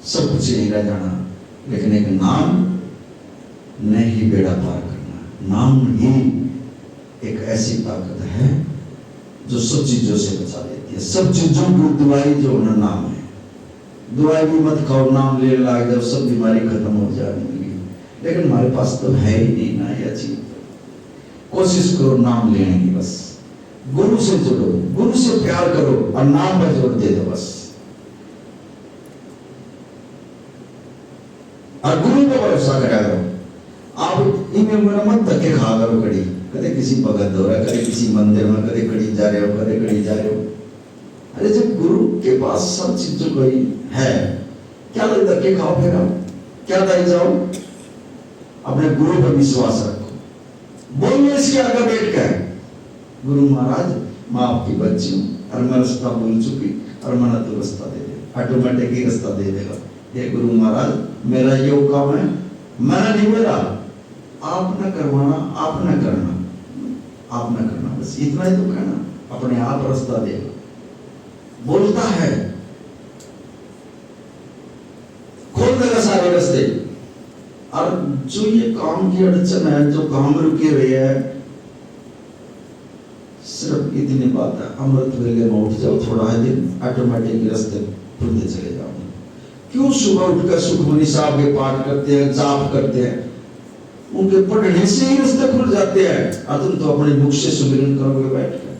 सब कुछ यही रह जाना, लेकिन एक नाम ने ही बेड़ा पार करना। नाम ही एक ऐसी ताकत है जो सब चीजों से बचा देती है। सब चीजों की दवाई जो ना नाम है। दवाई भी मत खाओ, नाम लेने लग जाओ, सब बीमारी खत्म हो जाएगी। लेकिन हमारे पास तो है ही नहीं ना यह चीज। कोशिश करो नाम लेने की, बस गुरु से जुड़ो, गुरु से प्यार करो और नाम पर जोर दे दो बस। और गुरु पर भरोसा करा करो। आप इनमें मेरा मत धक्के खा करो कड़ी, कदे किसी भगत हो रहा है, कदे किसी मंदिर में, कदे कड़ी जा रहे हो, कदे कड़ी जा रहे हो। अरे जब गुरु के पास सब चीजों को ही है, क्या धक्के खाओ फिर आप, क्या दाई जाओ। अपने गुरु पर विश्वास रखो। बोलो इसके आगे बैठ कर, गुरु महाराज मैं आपकी बच्ची हूँ और मैं रास्ता भूल चुकी और मैंने तो रास्ता दे दे, ऑटोमेटिक ही रास्ता दे देगा। ये गुरु महाराज मेरा ये काम है, मैंने नहीं मेरा, आप न करवाना, आप न करना, आप न करना, बस इतना ही तो कहना, अपने आप रास्ता देगा। बोलता है, खोल देगा सारे रास्ते। और जो ये काम की अड़चन है, जो काम रुके हुए है, सिर्फ इतनी बात है, अमृत वेले में उठ जाओ, थोड़ा है दिन ऑटोमेटिक रास्ते खुलते चले जाओ। क्यों सुबह उठकर सुखमनी साहब के पाठ करते हैं, जाप करते हैं, उनके पढ़ने से ही रास्ते खुल जाते हैं। और तुम तो अपने मुख से सुमिरन करोगे बैठ कर,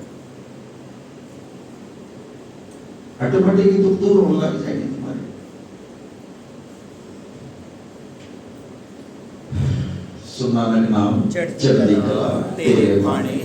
ऑटोमेटिक ही दुख दूर होने लग जाएंगे तुम्हारे। सो नानक नाम चढ़ती कला तेरे वाणी।